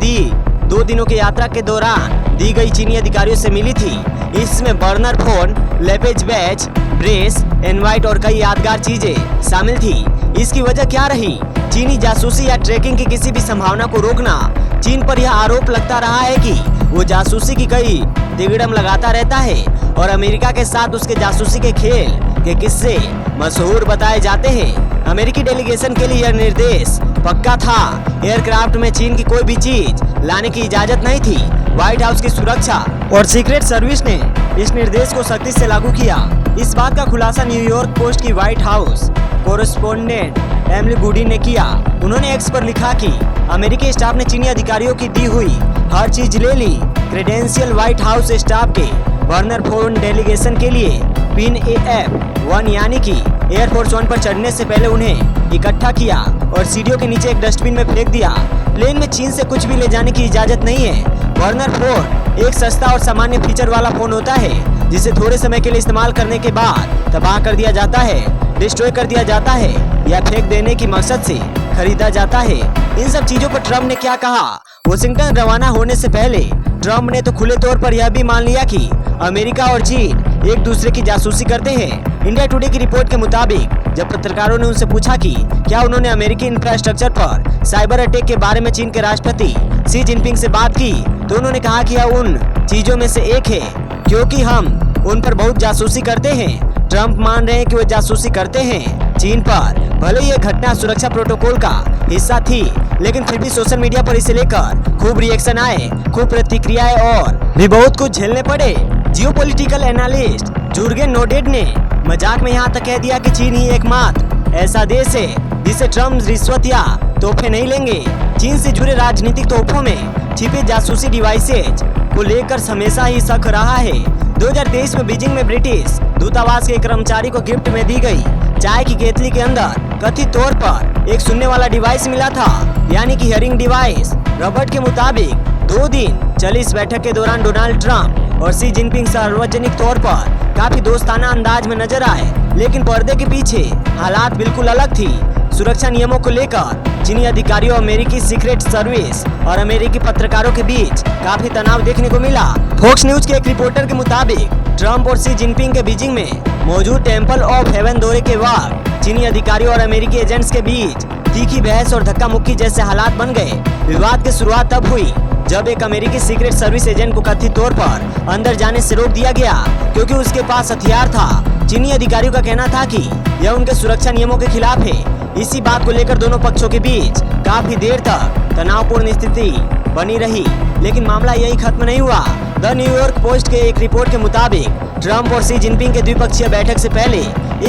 2 दिनों की यात्रा के दौरान दी गई चीनी अधिकारियों से मिली थी। इसमें बर्नर फोन, लेपेज बैच, ब्रेस, इनवाइट और कई यादगार चीजें शामिल थी। इसकी वजह क्या रही? चीनी जासूसी या ट्रैकिंग की किसी भी संभावना को रोकना। चीन पर यह आरोप लगता रहा है कि वो जासूसी की कई तिगड़म लगाता रहता है और अमेरिका के साथ उसके जासूसी के खेल के किस्से मशहूर बताए जाते हैं। अमेरिकी डेलीगेशन के लिए यह निर्देश पक्का था। एयरक्राफ्ट में चीन की कोई भी चीज लाने की इजाजत नहीं थी। व्हाइट हाउस की सुरक्षा और सीक्रेट सर्विस ने इस निर्देश को सख्ती से लागू किया। इस बात का खुलासा न्यूयॉर्क पोस्ट की व्हाइट हाउस कोरेस्पोंडेंट एमिली गुडी ने किया। उन्होंने एक्स पर लिखा कि अमेरिकी स्टाफ ने चीनी अधिकारियों की दी हुई हर चीज ले ली। क्रेडेंशियल व्हाइट हाउस स्टाफ के बर्नर फोन डेलीगेशन के लिए पिन AF-1 यानी कि एयरफोर्स 1 पर चढ़ने से पहले उन्हें इकट्ठा किया और सीढ़ियों के नीचे एक डस्टबिन में फेंक दिया। प्लेन में चीन से कुछ भी ले जाने की इजाजत नहीं है। वर्नर फोन एक सस्ता और सामान्य फीचर वाला फोन होता है जिसे थोड़े समय के लिए इस्तेमाल करने के बाद तबाह कर दिया जाता है, डिस्ट्रॉय कर दिया जाता है या फेंक देने की मकसद से खरीदा जाता है। इन सब चीजों पर ट्रम्प ने क्या कहा? वाशिंगटन रवाना होने से पहले ट्रम्प ने तो खुले तौर पर यह भी मान लिया कि अमेरिका और चीन एक दूसरे की जासूसी करते हैं। इंडिया टुडे की रिपोर्ट के मुताबिक जब पत्रकारों ने उनसे पूछा कि क्या उन्होंने अमेरिकी इंफ्रास्ट्रक्चर पर साइबर अटैक के बारे में चीन के राष्ट्रपति शी जिनपिंग से बात की, तो उन्होंने कहा कि यह उन चीजों में से एक है क्योंकि हम उन पर बहुत जासूसी करते हैं। ट्रम्प मान रहे हैं कि वे जासूसी करते हैं चीन पर। भले ये घटना सुरक्षा प्रोटोकॉल का हिस्सा थी, लेकिन फिर भी सोशल मीडिया पर इसे लेकर खूब रिएक्शन आए, खूब प्रतिक्रियाएं और भी बहुत कुछ झेलने पड़े। जियोपॉलिटिकल एनालिस्ट जुर्गेन नोडेड ने मजाक में यहाँ तक कह दिया कि चीन ही एकमात्र ऐसा देश है जिसे ट्रम्प रिश्वत या तोहफे नहीं लेंगे। चीन से जुड़े राजनीतिक तोहफों में छिपे जासूसी डिवाइसेज को लेकर हमेशा ही शक रहा है। 2023 में बीजिंग में ब्रिटिश दूतावास के एक कर्मचारी को गिफ्ट में दी गई चाय की केतली के अंदर कथित तौर पर एक सुनने वाला डिवाइस मिला था, यानी कि हियरिंग डिवाइस। रॉबर्ट के मुताबिक 2 दिन चली इस बैठक के दौरान डोनाल्ड ट्रम्प और शी जिनपिंग सार्वजनिक तौर पर काफी दोस्ताना अंदाज में नजर आए, लेकिन पर्दे के पीछे हालात बिल्कुल अलग थी। सुरक्षा नियमों को लेकर चीनी अधिकारियों, अमेरिकी सीक्रेट सर्विस और अमेरिकी पत्रकारों के बीच काफी तनाव देखने को मिला। फॉक्स न्यूज के एक रिपोर्टर के मुताबिक ट्रम्प और शी जिनपिंग के बीजिंग में मौजूद टेम्पल ऑफ हेवन दौरे के वक्त चीनी अधिकारियों और अमेरिकी एजेंट्स के बीच तीखी बहस और धक्का मुक्की जैसे हालात बन गए। विवाद की शुरुआत तब हुई जब एक अमेरिकी सीक्रेट सर्विस एजेंट को कथित तौर पर अंदर जाने से रोक दिया गया क्योंकि उसके पास हथियार था। चीनी अधिकारियों का कहना था कि यह उनके सुरक्षा नियमों के खिलाफ है। इसी बात को लेकर दोनों पक्षों के बीच काफी देर तक तनावपूर्ण स्थिति बनी रही, लेकिन मामला यही खत्म नहीं हुआ। द न्यूयॉर्क पोस्ट के एक रिपोर्ट के मुताबिक ट्रम्प और शी जिनपिंग के द्विपक्षीय बैठक से पहले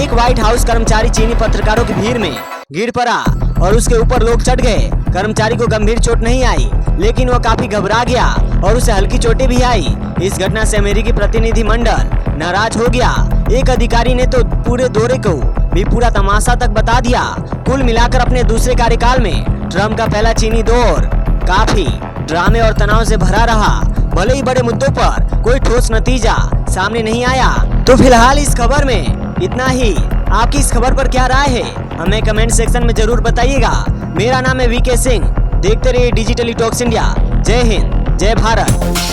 एक व्हाइट हाउस कर्मचारी चीनी पत्रकारों की भीड़ में गिर पड़ा और उसके ऊपर लोग चढ़ गए। कर्मचारी को गंभीर चोट नहीं आई, लेकिन वह काफी घबरा गया और उसे हल्की चोटें भी आई। इस घटना से अमेरिकी प्रतिनिधि मंडल नाराज हो गया। एक अधिकारी ने तो पूरे दौरे को भी पूरा तमाशा तक बता दिया। कुल मिलाकर अपने दूसरे कार्यकाल में ट्रम्प का पहला चीनी दौर काफी ड्रामे और तनाव से भरा रहा। भले ही बड़े मुद्दों पर कोई ठोस नतीजा सामने नहीं आया। तो फिलहाल इस खबर में इतना ही। आपकी इस खबर पर क्या राय है, हमें कमेंट सेक्शन में जरूर बताइएगा। मेरा नाम है वीके सिंह। देखते रहिए डिजिटली टॉक्स इंडिया। जय हिंद, जय भारत।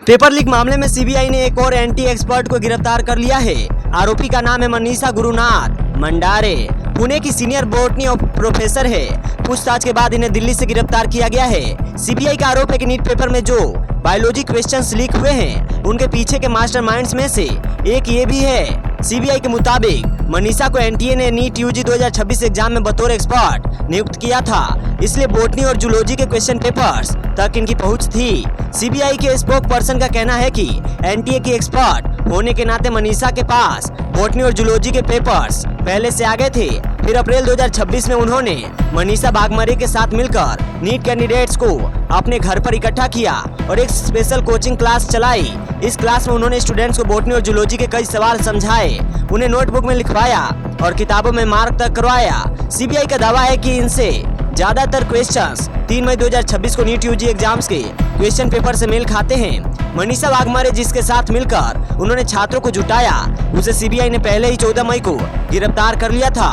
पेपर लीक मामले में सीबीआई ने एक और एंटी एक्सपर्ट को गिरफ्तार कर लिया है। आरोपी का नाम है मनीषा गुरुनाथ मंडारे। पुणे की सीनियर बॉटनी प्रोफेसर है। पूछताछ के बाद इन्हें दिल्ली से गिरफ्तार किया गया है। सीबीआई का आरोप है कि नीट पेपर में जो बायोलॉजी क्वेश्चंस लीक हुए हैं उनके पीछे के मास्टरमाइंड्स में से एक ये भी है। सीबीआई के मुताबिक मनीषा को एनटीए ने नीट यूजी 2026 एग्जाम में बतौर एक्सपर्ट नियुक्त किया था, इसलिए बॉटनी और जूलॉजी के क्वेश्चन पेपर्स तक इनकी पहुंच थी। सीबीआई के स्पोक पर्सन का कहना है कि एनटीए की एक्सपर्ट होने के नाते मनीषा के पास बॉटनी और जूलॉजी के पेपर्स पहले से आ गए थे। फिर अप्रैल 2026 में उन्होंने मनीषा बागमरे के साथ मिलकर नीट कैंडिडेट्स को अपने घर पर इकट्ठा किया और एक स्पेशल कोचिंग क्लास चलाई। इस क्लास में उन्होंने स्टूडेंट्स को बॉटनी और जूलॉजी के कई सवाल समझाए, उन्हें नोटबुक में लिखवाया और किताबों में मार्क तक करवाया। सीबीआई का दावा है कि इनसे ज्यादातर क्वेश्चंस 3 मई 2026 को नीट यूजी एग्जाम्स के क्वेश्चन पेपर से मेल खाते हैं। मनीषा बागमरे जिसके साथ मिलकर उन्होंने छात्रों को जुटाया, उसे सीबीआई ने पहले ही 14 मई को गिरफ्तार कर लिया था।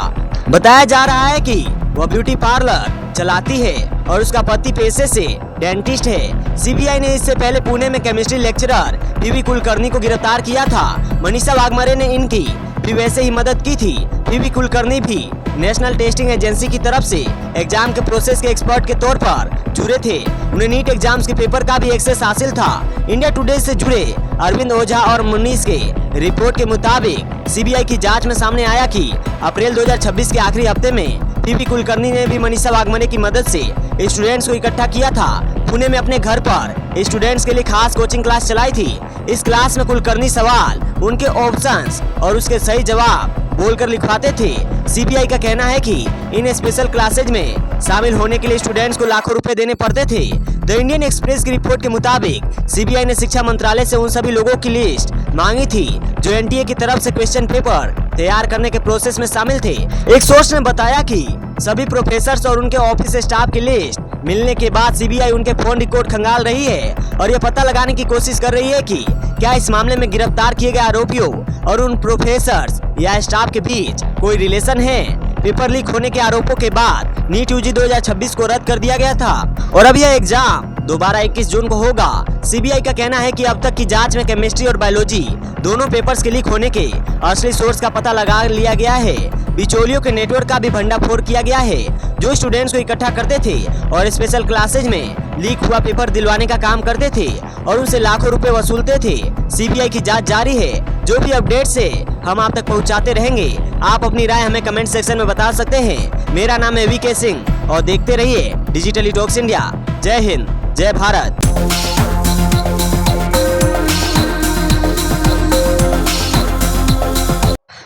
बताया जा रहा है कि वह ब्यूटी पार्लर चलाती है और उसका पति पेशे से डेंटिस्ट है। सीबीआई ने इससे पहले पुणे में केमिस्ट्री लेक्चरर पीवी कुलकर्णी को गिरफ्तार किया था। मनीषा बागमरे ने इनकी भी वैसे ही मदद की थी। पीवी कुलकर्णी भी नेशनल टेस्टिंग एजेंसी की तरफ से एग्जाम के प्रोसेस के एक्सपर्ट के तौर पर जुड़े थे। उन्हें नीट एग्जाम्स के पेपर का भी एक्सेस हासिल था। इंडिया टुडे से जुड़े अरविंद ओझा और मुनीस के रिपोर्ट के मुताबिक सीबीआई की जांच में सामने आया कि अप्रैल 2026 के आखिरी हफ्ते में पीवी कुलकर्णी ने भी मनीषा बागमरे की मदद से स्टूडेंट्स को इकट्ठा किया था। पुणे में अपने घर पर स्टूडेंट्स के लिए खास कोचिंग क्लास चलाई थी। इस क्लास में कुलकर्णी सवाल, उनके ऑप्शंस और उसके सही जवाब बोलकर लिखवाते थे। सीबीआई का कहना है कि इन स्पेशल क्लासेज में शामिल होने के लिए स्टूडेंट्स को लाखों रुपए देने पड़ते थे। द इंडियन एक्सप्रेस की रिपोर्ट के मुताबिक सीबीआई ने शिक्षा मंत्रालय से उन सभी लोगों की लिस्ट मांगी थी जो एनटीए की तरफ से क्वेश्चन पेपर तैयार करने के प्रोसेस में शामिल थे। एक सोर्स ने बताया कि सभी प्रोफेसर्स और उनके ऑफिस स्टाफ की लिस्ट मिलने के बाद सीबीआई उनके फोन रिकॉर्ड खंगाल रही है और ये पता लगाने की कोशिश कर रही है कि क्या इस मामले में गिरफ्तार किए गए आरोपियों और उन प्रोफेसर्स या स्टाफ के बीच कोई रिलेशन है। पेपर लीक होने के आरोपों के बाद नीट यूजी 2026 को रद्द कर दिया गया था और अब यह एग्जाम दोबारा 21 जून को होगा। सीबीआई का कहना है कि अब तक की जांच में केमिस्ट्री और बायोलॉजी दोनों पेपर्स के लीक होने के असली सोर्स का पता लगा लिया गया है। बिचौलियों के नेटवर्क का भी भंडाफोड़ किया गया है जो स्टूडेंट्स को इकट्ठा करते थे और स्पेशल क्लासेज में लीक हुआ पेपर दिलवाने का काम करते थे और उनसे लाखों रुपए वसूलते थे। सीबीआई की जांच जारी है। जो भी अपडेट से हम आप तक पहुंचाते रहेंगे। आप अपनी राय हमें कमेंट सेक्शन में बता सकते हैं। मेरा नाम है वीके सिंह और देखते रहिए डिजिटली टॉक्स इंडिया। जय हिंद, जय भारत।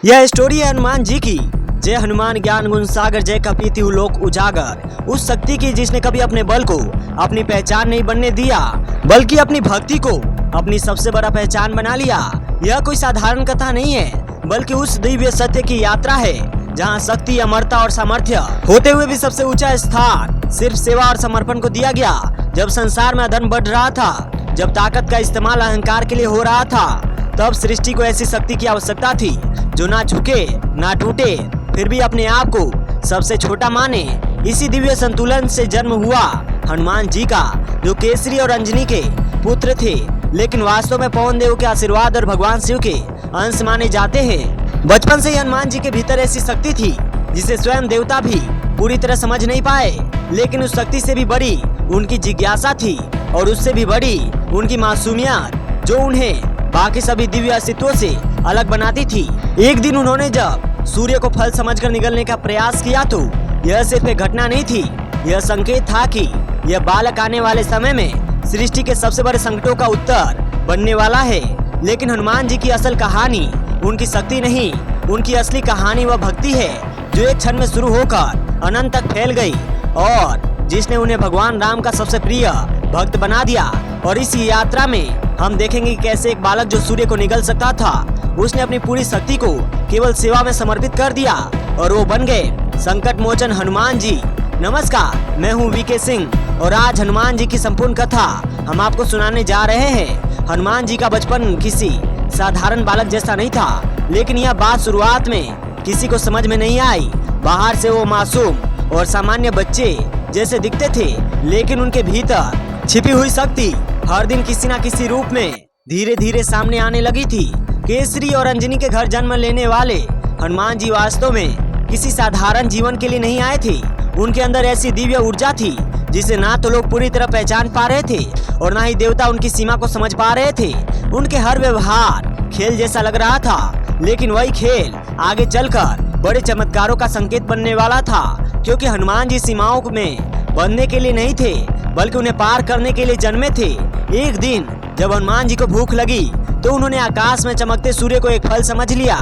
यह स्टोरी है हनुमान जी की। जय हनुमान ज्ञान गुण सागर, जय कपीति लोक उजागर। उस शक्ति की जिसने कभी अपने बल को अपनी पहचान नहीं बनने दिया बल्कि अपनी भक्ति को अपनी सबसे बड़ा पहचान बना लिया। यह कोई साधारण कथा नहीं है बल्कि उस दिव्य सत्य की यात्रा है जहां शक्ति, अमरता और सामर्थ्य होते हुए भी सबसे ऊंचा स्थान सिर्फ सेवा और समर्पण को दिया गया। जब संसार में अधर्म बढ़ रहा था, जब ताकत का इस्तेमाल अहंकार के लिए हो रहा था, तब सृष्टि को ऐसी शक्ति की आवश्यकता थी जो ना झुके ना टूटे, फिर भी अपने आप को सबसे छोटा माने। इसी दिव्य संतुलन से जन्म हुआ हनुमान जी का, जो केसरी और अंजनी के पुत्र थे लेकिन वास्तव में पवन देव के आशीर्वाद और भगवान शिव के अंश माने जाते हैं। बचपन से ही हनुमान जी के भीतर ऐसी शक्ति थी जिसे स्वयं देवता भी पूरी तरह समझ नहीं पाए, लेकिन उस शक्ति से भी बड़ी उनकी जिज्ञासा थी और उससे भी बड़ी उनकी मासूमियत जो उन्हें बाकी सभी दिव्य अस्तित्वों से अलग बनाती थी। एक दिन उन्होंने जब सूर्य को फल समझकर निगलने का प्रयास किया तो यह सिर्फ एक घटना नहीं थी, यह संकेत था कि यह बालक आने वाले समय में सृष्टि के सबसे बड़े संकटों का उत्तर बनने वाला है। लेकिन हनुमान जी की असल कहानी उनकी शक्ति नहीं, उनकी असली कहानी वह भक्ति है जो एक क्षण में शुरू होकर अनंत तक फैल गई और जिसने उन्हें भगवान राम का सबसे प्रिय भक्त बना दिया। और इस यात्रा में हम देखेंगे कि कैसे एक बालक जो सूर्य को निगल सकता था, उसने अपनी पूरी शक्ति को केवल सेवा में समर्पित कर दिया और वो बन गए संकट मोचन हनुमान जी। नमस्कार, मैं हूँ वीके सिंह और आज हनुमान जी की संपूर्ण कथा हम आपको सुनाने जा रहे हैं। हनुमान जी का बचपन किसी साधारण बालक जैसा नहीं था, लेकिन यह बात शुरुआत में किसी को समझ में नहीं आई। बाहर से वो मासूम और सामान्य बच्चे जैसे दिखते थे, लेकिन उनके भीतर छिपी हुई शक्ति हर दिन किसी न किसी रूप में धीरे धीरे सामने आने लगी थी। केसरी और अंजनी के घर जन्म लेने वाले हनुमान जी वास्तव में किसी साधारण जीवन के लिए नहीं आए थे। उनके अंदर ऐसी दिव्य ऊर्जा थी जिसे ना तो लोग पूरी तरह पहचान पा रहे थे और ना ही देवता उनकी सीमा को समझ पा रहे थे। उनके हर व्यवहार खेल जैसा लग रहा था, लेकिन वही खेल आगे चलकर बड़े चमत्कारों का संकेत बनने वाला था, क्योंकि हनुमान जी सीमाओं में बंधने के लिए नहीं थे बल्कि उन्हें पार करने के लिए जन्मे थे। एक दिन जब हनुमान जी को भूख लगी तो उन्होंने आकाश में चमकते सूर्य को एक फल समझ लिया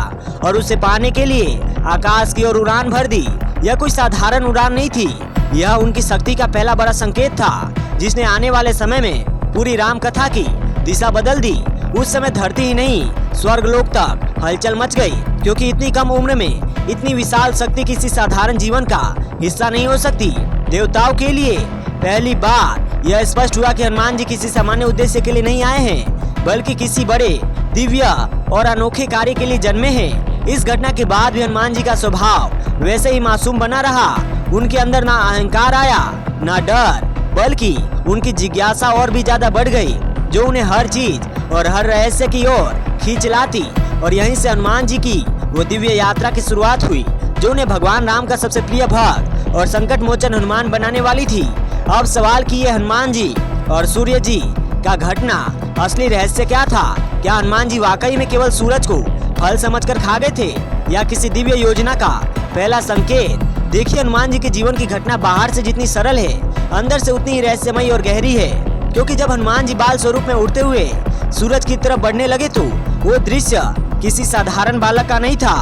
और उसे पाने के लिए आकाश की ओर उड़ान भर दी। यह कोई साधारण उड़ान नहीं थी, यह उनकी शक्ति का पहला बड़ा संकेत था जिसने आने वाले समय में पूरी राम कथा की दिशा बदल दी। उस समय धरती ही नहीं स्वर्गलोक तक हलचल मच गई, क्योंकि इतनी कम उम्र में इतनी विशाल शक्ति किसी साधारण जीवन का हिस्सा नहीं हो सकती। देवताओं के लिए पहली बार यह स्पष्ट हुआ कि हनुमान जी किसी सामान्य उद्देश्य के लिए नहीं आए हैं बल्कि किसी बड़े दिव्य और अनोखे कार्य के लिए जन्मे हैं। इस घटना के बाद भी हनुमान जी का स्वभाव वैसे ही मासूम बना रहा। उनके अंदर ना अहंकार आया ना डर, बल्कि उनकी जिज्ञासा और भी ज्यादा बढ़ गई जो उन्हें हर चीज और हर रहस्य की ओर खींच लाती। और यहीं से हनुमान जी की वो दिव्य यात्रा की शुरुआत हुई जो उन्हें भगवान राम का सबसे प्रिय भक्त और संकट मोचन हनुमान बनाने वाली थी। अब सवाल कि ये हनुमान जी और सूर्य जी का घटना असली रहस्य क्या था? क्या हनुमान जी वाकई में केवल सूरज को फल समझकर खा गए थे या किसी दिव्य योजना का पहला संकेत? देखिए, हनुमान जी के जीवन की घटना बाहर से जितनी सरल है, अंदर से उतनी ही रहस्यमयी और गहरी है। क्योंकि जब हनुमान जी बाल स्वरूप में उड़ते हुए सूरज की तरफ बढ़ने लगे तो वो दृश्य किसी साधारण बालक का नहीं था,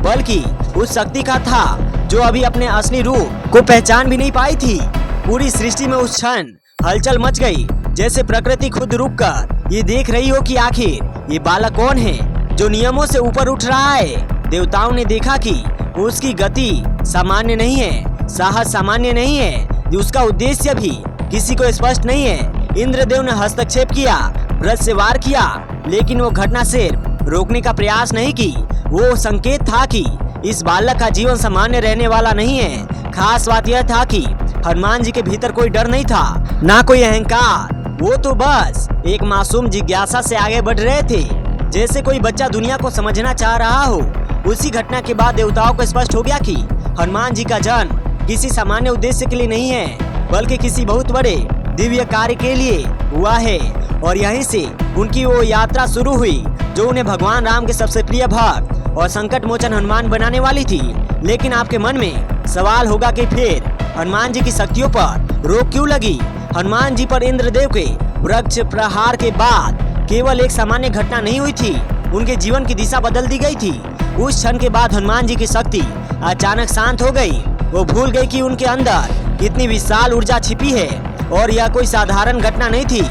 बल्कि उस शक्ति का था जो अभी अपने असली रूप को पहचान भी नहीं पाई थी। पूरी सृष्टि में उस क्षण हलचल मच गई, जैसे प्रकृति खुद रुककर ये देख रही हो कि आखिर ये बालक कौन है जो नियमों से ऊपर उठ रहा है। देवताओं ने देखा कि उसकी गति सामान्य नहीं है, साहस सामान्य नहीं है, उसका उद्देश्य भी किसी को स्पष्ट नहीं है। इंद्रदेव ने हस्तक्षेप किया, ब्रज से वार किया, लेकिन वो घटना सिर्फ रोकने का प्रयास नहीं की, वो संकेत था कि इस बालक का जीवन सामान्य रहने वाला नहीं है। खास बात यह था कि हनुमान जी के भीतर कोई डर नहीं था, ना कोई अहंकार। वो तो बस एक मासूम जिज्ञासा से आगे बढ़ रहे थे, जैसे कोई बच्चा दुनिया को समझना चाह रहा हो। उसी घटना के बाद देवताओं को स्पष्ट हो गया कि हनुमान जी का जन्म किसी सामान्य उद्देश्य के लिए नहीं है, बल्कि किसी बहुत बड़े दिव्य कार्य के लिए हुआ है। और यहीं से उनकी वो यात्रा शुरू हुई जो उन्हें भगवान राम के सबसे प्रिय भक्त और संकट मोचन हनुमान बनाने वाली थी। लेकिन आपके मन में सवाल होगा कि फिर हनुमान जी की शक्तियों पर रोक क्यों लगी? हनुमान जी पर इंद्रदेव के वृक्ष प्रहार के बाद केवल एक सामान्य घटना नहीं हुई थी, उनके जीवन की दिशा बदल दी गई थी। उस क्षण के बाद हनुमान जी की शक्ति अचानक शांत हो गई। वो भूल गई कि उनके अंदर कितनी विशाल ऊर्जा छिपी है और यह कोई साधारण घटना नहीं थी,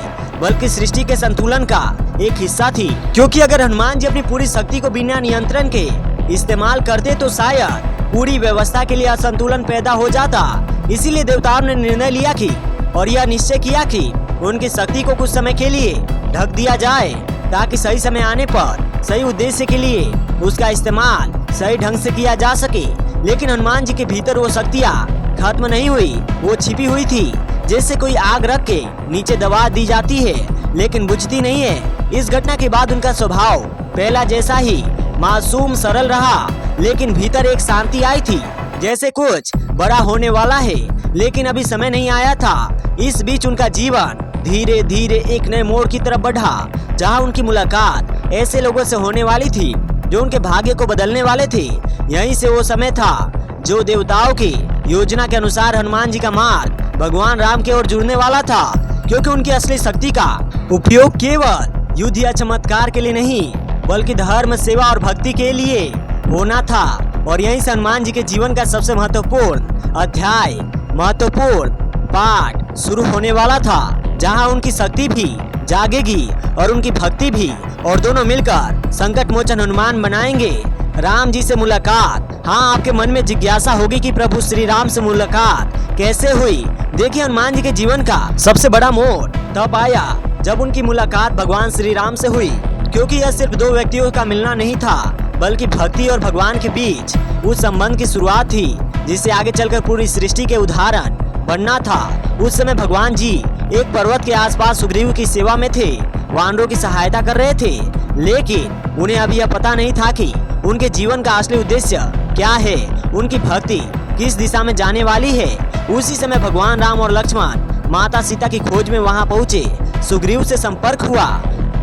बल्कि सृष्टि के संतुलन का एक हिस्सा थी। क्योंकि अगर हनुमान जी अपनी पूरी शक्ति को बिना नियंत्रण के इस्तेमाल करते तो शायद पूरी व्यवस्था के लिए असंतुलन पैदा हो जाता। इसीलिए देवताओं ने निर्णय लिया कि और यह निश्चय किया कि उनकी शक्ति को कुछ समय के लिए ढक दिया जाए, ताकि सही समय आने पर सही उद्देश्य के लिए उसका इस्तेमाल सही ढंग से किया जा सके। लेकिन हनुमान जी के भीतर वो शक्तियाँ खत्म नहीं हुई, वो छिपी हुई थी, जैसे कोई आग रख के नीचे दबा दी जाती है लेकिन बुझती नहीं है। इस घटना के बाद उनका स्वभाव पहला जैसा ही मासूम सरल रहा, लेकिन भीतर एक शांति आई थी, जैसे कुछ बड़ा होने वाला है लेकिन अभी समय नहीं आया था। इस बीच उनका जीवन धीरे धीरे एक नए मोड़ की तरफ बढ़ा, जहां उनकी मुलाकात ऐसे लोगों से होने वाली थी जो उनके भाग्य को बदलने वाले थे। यहीं से वो समय था जो देवताओं की योजना के अनुसार हनुमान जी का मार्ग भगवान राम की ओर जुड़ने वाला था, क्योंकि उनकी असली शक्ति का उपयोग केवल युद्ध या चमत्कार के लिए नहीं, बल्कि धर्म, सेवा और भक्ति के लिए होना था। और यहीं से हनुमान जी के जीवन का सबसे महत्वपूर्ण अध्याय, महत्वपूर्ण पाठ शुरू होने वाला था, जहां उनकी शक्ति भी जागेगी और उनकी भक्ति भी, और दोनों मिलकर संकट मोचन हनुमान बनाएंगे। राम जी से मुलाकात। हाँ, आपके मन में जिज्ञासा होगी कि प्रभु श्री राम से मुलाकात कैसे हुई। देखिए, हनुमान जी के जीवन का सबसे बड़ा मोड़ तब आया जब उनकी मुलाकात भगवान श्री राम से हुई, क्योंकि यह सिर्फ दो व्यक्तियों का मिलना नहीं था, बल्कि भक्ति और भगवान के बीच उस संबंध की शुरुआत थी जिससे आगे चलकर पूरी सृष्टि के उदाहरण बनना था। उस समय भगवान जी एक पर्वत के आसपास सुग्रीव की सेवा में थे, वानरों की सहायता कर रहे थे, लेकिन उन्हें अभी यह पता नहीं था कि उनके जीवन का असली उद्देश्य क्या है, उनकी भक्ति किस दिशा में जाने वाली है। उसी समय भगवान राम और लक्ष्मण माता सीता की खोज में वहां पहुंचे। सुग्रीव से संपर्क हुआ।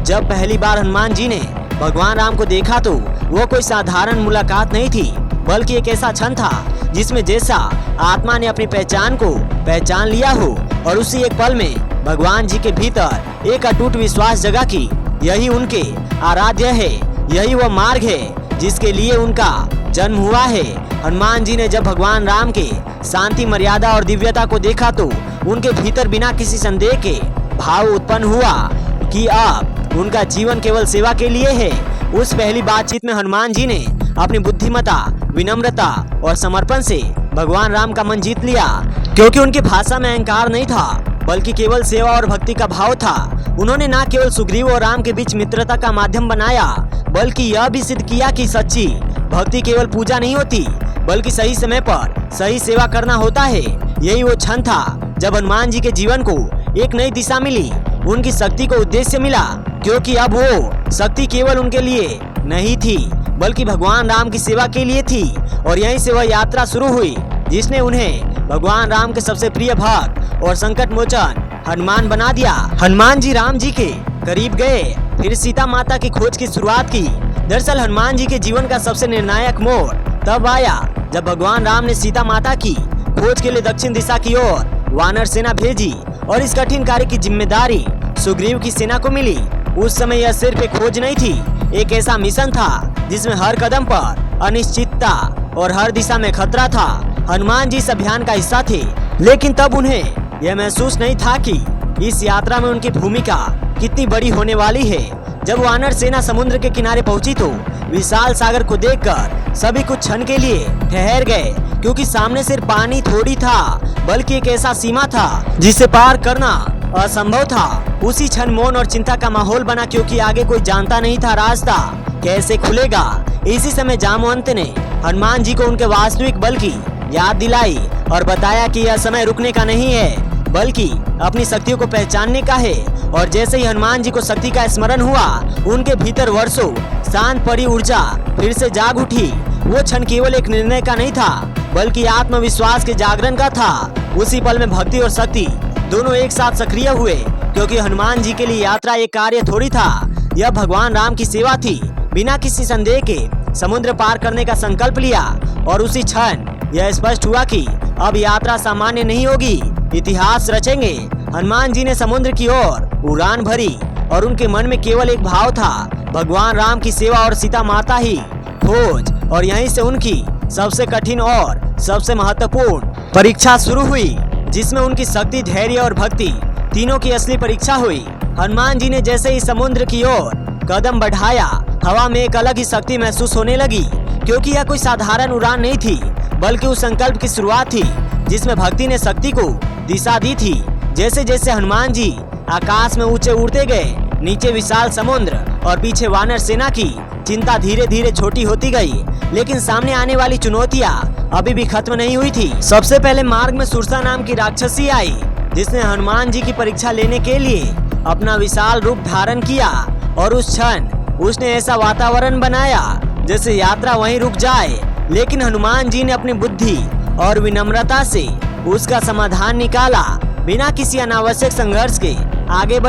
जब पहली बार हनुमान जी ने भगवान राम को देखा तो वो कोई साधारण मुलाकात नहीं थी, बल्कि एक ऐसा क्षण था जिसमें जैसा आत्मा ने अपनी पहचान को पहचान लिया हो, और उसी एक पल में भगवान जी के भीतर एक अटूट विश्वास जगा कि यही उनके आराध्य है, यही वह मार्ग है जिसके लिए उनका जन्म हुआ है। हनुमान जी ने जब भगवान राम के शांति, मर्यादा और दिव्यता को देखा तो उनके भीतर बिना किसी संदेह के भाव उत्पन्न हुआ कि अब उनका जीवन केवल सेवा के लिए है। उस पहली बातचीत में हनुमान जी ने अपनी बुद्धिमत्ता, विनम्रता और समर्पण से भगवान राम का मन जीत लिया, क्योंकि उनकी भाषा में अहंकार नहीं था, बल्कि केवल सेवा और भक्ति का भाव था। उन्होंने न केवल सुग्रीव और राम के बीच मित्रता का माध्यम बनाया, बल्कि यह भी सिद्ध किया कि सच्ची भक्ति केवल पूजा नहीं होती, बल्कि सही समय पर सही सेवा करना होता है। यही वो क्षण था जब हनुमान जी के जीवन को एक नई दिशा मिली, उनकी शक्ति को उद्देश्य मिला, क्योंकि अब वो शक्ति केवल उनके लिए नहीं थी, बल्कि भगवान राम की सेवा के लिए थी। और यहीं से वह यात्रा शुरू हुई जिसने उन्हें भगवान राम के सबसे प्रिय भक्त और संकट मोचन हनुमान बना दिया। हनुमान जी राम जी के करीब गए, फिर सीता माता की खोज की शुरुआत की। दरअसल हनुमान जी के जीवन का सबसे निर्णायक मोड़ तब आया जब भगवान राम ने सीता माता की खोज के लिए दक्षिण दिशा की ओर वानर सेना भेजी, और इस कठिन कार्य की जिम्मेदारी सुग्रीव की सेना को मिली। उस समय यह सिर्फ एक खोज नहीं थी, एक ऐसा मिशन था जिसमें हर कदम पर अनिश्चितता और हर दिशा में खतरा था। हनुमान जी इस अभियान का हिस्सा थे, लेकिन तब उन्हें यह महसूस नहीं था कि इस यात्रा में उनकी भूमिका कितनी बड़ी होने वाली है। जब वानर सेना समुद्र के किनारे पहुंची तो विशाल सागर को देखकर सभी कुछ क्षण के लिए ठहर गए, क्योंकि सामने सिर्फ पानी थोड़ी था, बल्कि एक ऐसा सीमा था जिसे पार करना असंभव था। उसी क्षण मौन और चिंता का माहौल बना, क्योंकि आगे कोई जानता नहीं था रास्ता कैसे खुलेगा। इसी समय जामवंत ने हनुमान जी को उनके वास्तविक बल की याद दिलाई और बताया कि यह समय रुकने का नहीं है, बल्कि अपनी शक्तियों को पहचानने का है। और जैसे ही हनुमान जी को शक्ति का स्मरण हुआ, उनके भीतर वर्षों शांत पड़ी ऊर्जा फिर से जाग उठी। वो क्षण केवल एक निर्णय का नहीं था, बल्कि आत्मविश्वास के जागरण का था। उसी पल में भक्ति और शक्ति दोनों एक साथ सक्रिय हुए, क्योंकि हनुमान जी के लिए यात्रा एक कार्य थोड़ी था, यह भगवान राम की सेवा थी। बिना किसी संदेह के समुद्र पार करने का संकल्प लिया और उसी क्षण यह स्पष्ट हुआ कि अब यात्रा सामान्य नहीं होगी, इतिहास रचेंगे। हनुमान जी ने समुद्र की ओर उड़ान भरी और उनके मन में केवल एक भाव था, भगवान राम की सेवा और सीता माता ही खोज। और यहीं से उनकी सबसे कठिन और सबसे महत्वपूर्ण परीक्षा शुरू हुई, जिसमें उनकी शक्ति, धैर्य और भक्ति तीनों की असली परीक्षा हुई। हनुमान जी ने जैसे ही समुद्र की ओर कदम बढ़ाया, हवा में एक अलग ही शक्ति महसूस होने लगी, क्योंकि यह कोई साधारण उड़ान नहीं थी, बल्कि उस संकल्प की शुरुआत थी जिसमें भक्ति ने शक्ति को दिशा दी थी। जैसे जैसे हनुमान जी आकाश में ऊंचे उड़ते गए, नीचे विशाल समुद्र और पीछे वानर सेना की चिंता धीरे धीरे छोटी होती गई, लेकिन सामने आने वाली चुनौतियां अभी भी खत्म नहीं हुई थी। सबसे पहले मार्ग में सुरसा नाम की राक्षसी आई, जिसने हनुमान जी की परीक्षा लेने के लिए अपना विशाल रूप धारण किया। और उस क्षण उसने ऐसा वातावरण बनाया जैसे यात्रा वहीं रुक जाए, लेकिन हनुमान जी ने अपनी बुद्धि और विनम्रता से उसका समाधान निकाला। बिना किसी अनावश्यक संघर्ष के आगे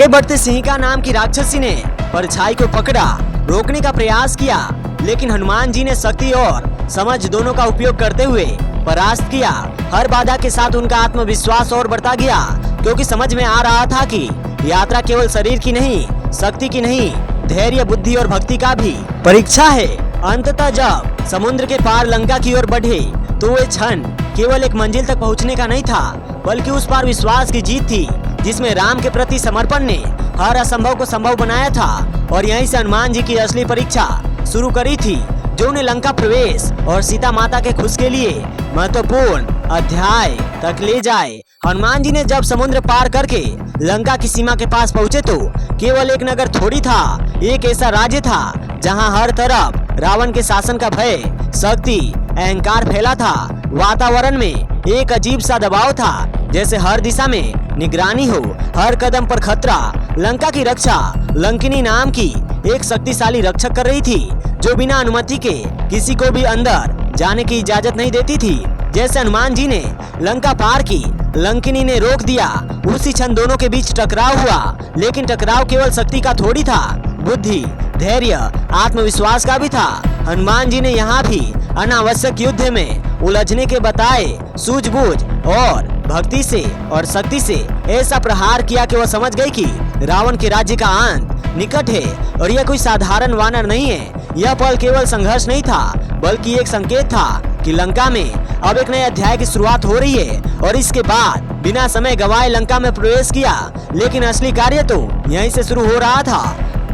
बढ़ते सिंहिका नाम की राक्षसी ने परछाई को पकड़ा, रोकने का प्रयास किया, लेकिन हनुमान जी ने शक्ति और समझ दोनों का उपयोग करते हुए परास्त किया। हर बाधा के साथ उनका आत्मविश्वास और बढ़ता गया, क्योंकि समझ में आ रहा था कि यात्रा केवल शरीर की नहीं, शक्ति की नहीं, धैर्य, बुद्धि और भक्ति का भी परीक्षा है। अंततः जब समुद्र के पार लंका की ओर बढ़े, तो वे क्षण केवल एक मंजिल तक पहुंचने का नहीं था, बल्कि उस पार विश्वास की जीत थी, जिसमें राम के प्रति समर्पण ने हर असंभव को संभव बनाया था। और यहीं से हनुमान जी की असली परीक्षा शुरू करी थी, जो उन्हें लंका प्रवेश और सीता माता के खुश के लिए महत्वपूर्ण अध्याय तक ले जाए। हनुमान जी ने जब समुद्र पार करके लंका की सीमा के पास पहुंचे, तो केवल एक नगर थोड़ी था, एक ऐसा राज्य था जहां हर तरफ रावण के शासन का भय, शक्ति, अहंकार फैला था। वातावरण में एक अजीब सा दबाव था, जैसे हर दिशा में निगरानी हो, हर कदम पर खतरा। लंका की रक्षा लंकिनी नाम की एक शक्तिशाली रक्षक कर रही थी, जो बिना अनुमति के किसी को भी अंदर जाने की इजाजत नहीं देती थी। जैसे हनुमान जी ने लंका पार की, लंकिनी ने रोक दिया। उसी क्षण दोनों के बीच टकराव हुआ, लेकिन टकराव केवल शक्ति का थोड़ी था, बुद्धि, धैर्य, आत्मविश्वास का भी था। हनुमान जी ने यहाँ भी अनावश्यक युद्ध में उलझने के बताए सूझबूझ और भक्ति से और शक्ति से ऐसा प्रहार किया कि वह समझ गई कि रावण के राज्य का अंत निकट है। और यह कोई साधारण वानर नहीं है। यह पल केवल संघर्ष नहीं था, बल्कि एक संकेत था कि लंका में अब एक नए अध्याय की शुरुआत हो रही है। और इसके बाद बिना समय गवाए लंका में प्रवेश किया, लेकिन असली कार्य तो यहीं से शुरू हो रहा था,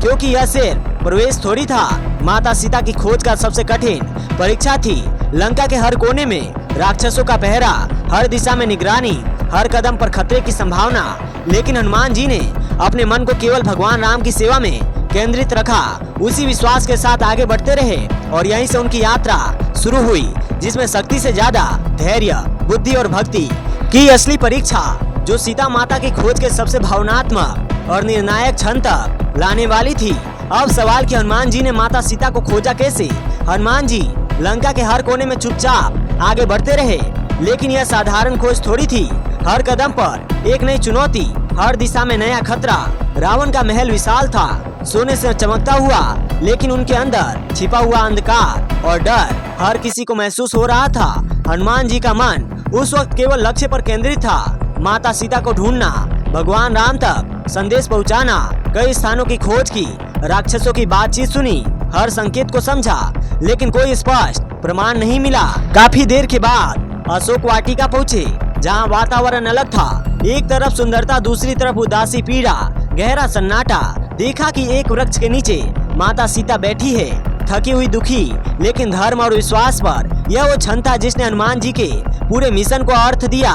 क्योंकि यह सिर्फ प्रवेश थोड़ी था, माता सीता की खोज का सबसे कठिन परीक्षा थी। लंका के हर कोने में राक्षसों का पहरा, हर दिशा में निगरानी, हर कदम पर खतरे की संभावना। लेकिन हनुमान जी ने अपने मन को केवल भगवान राम की सेवा में केंद्रित रखा, उसी विश्वास के साथ आगे बढ़ते रहे। और यहीं से उनकी यात्रा शुरू हुई, जिसमें शक्ति से ज्यादा धैर्य, बुद्धि और भक्ति की असली परीक्षा, जो सीता माता की खोज के सबसे भावनात्मक और निर्णायक क्षण तक लाने वाली थी। अब सवाल कि हनुमान जी ने माता सीता को खोजा कैसे। हनुमान जी लंका के हर कोने में चुपचाप आगे बढ़ते रहे, लेकिन यह साधारण खोज थोड़ी थी। हर कदम पर एक नई चुनौती, हर दिशा में नया खतरा। रावण का महल विशाल था, सोने से चमकता हुआ, लेकिन उनके अंदर छिपा हुआ अंधकार और डर हर किसी को महसूस हो रहा था। हनुमान जी का मन उस वक्त केवल लक्ष्य पर केंद्रित था, माता सीता को ढूंढना, भगवान राम तक संदेश पहुंचाना। कई स्थानों की खोज की, राक्षसों की बातचीत सुनी, हर संकेत को समझा, लेकिन कोई स्पष्ट प्रमाण नहीं मिला। काफी देर के बाद अशोक वाटिका पहुँचे, जहाँ वातावरण अलग था। एक तरफ सुंदरता, दूसरी तरफ उदासी, पीड़ा, गहरा सन्नाटा। देखा कि एक वृक्ष के नीचे माता सीता बैठी है, थकी हुई, दुखी, लेकिन धर्म और विश्वास पर। यह वो क्षण था जिसने हनुमान जी के पूरे मिशन को अर्थ दिया।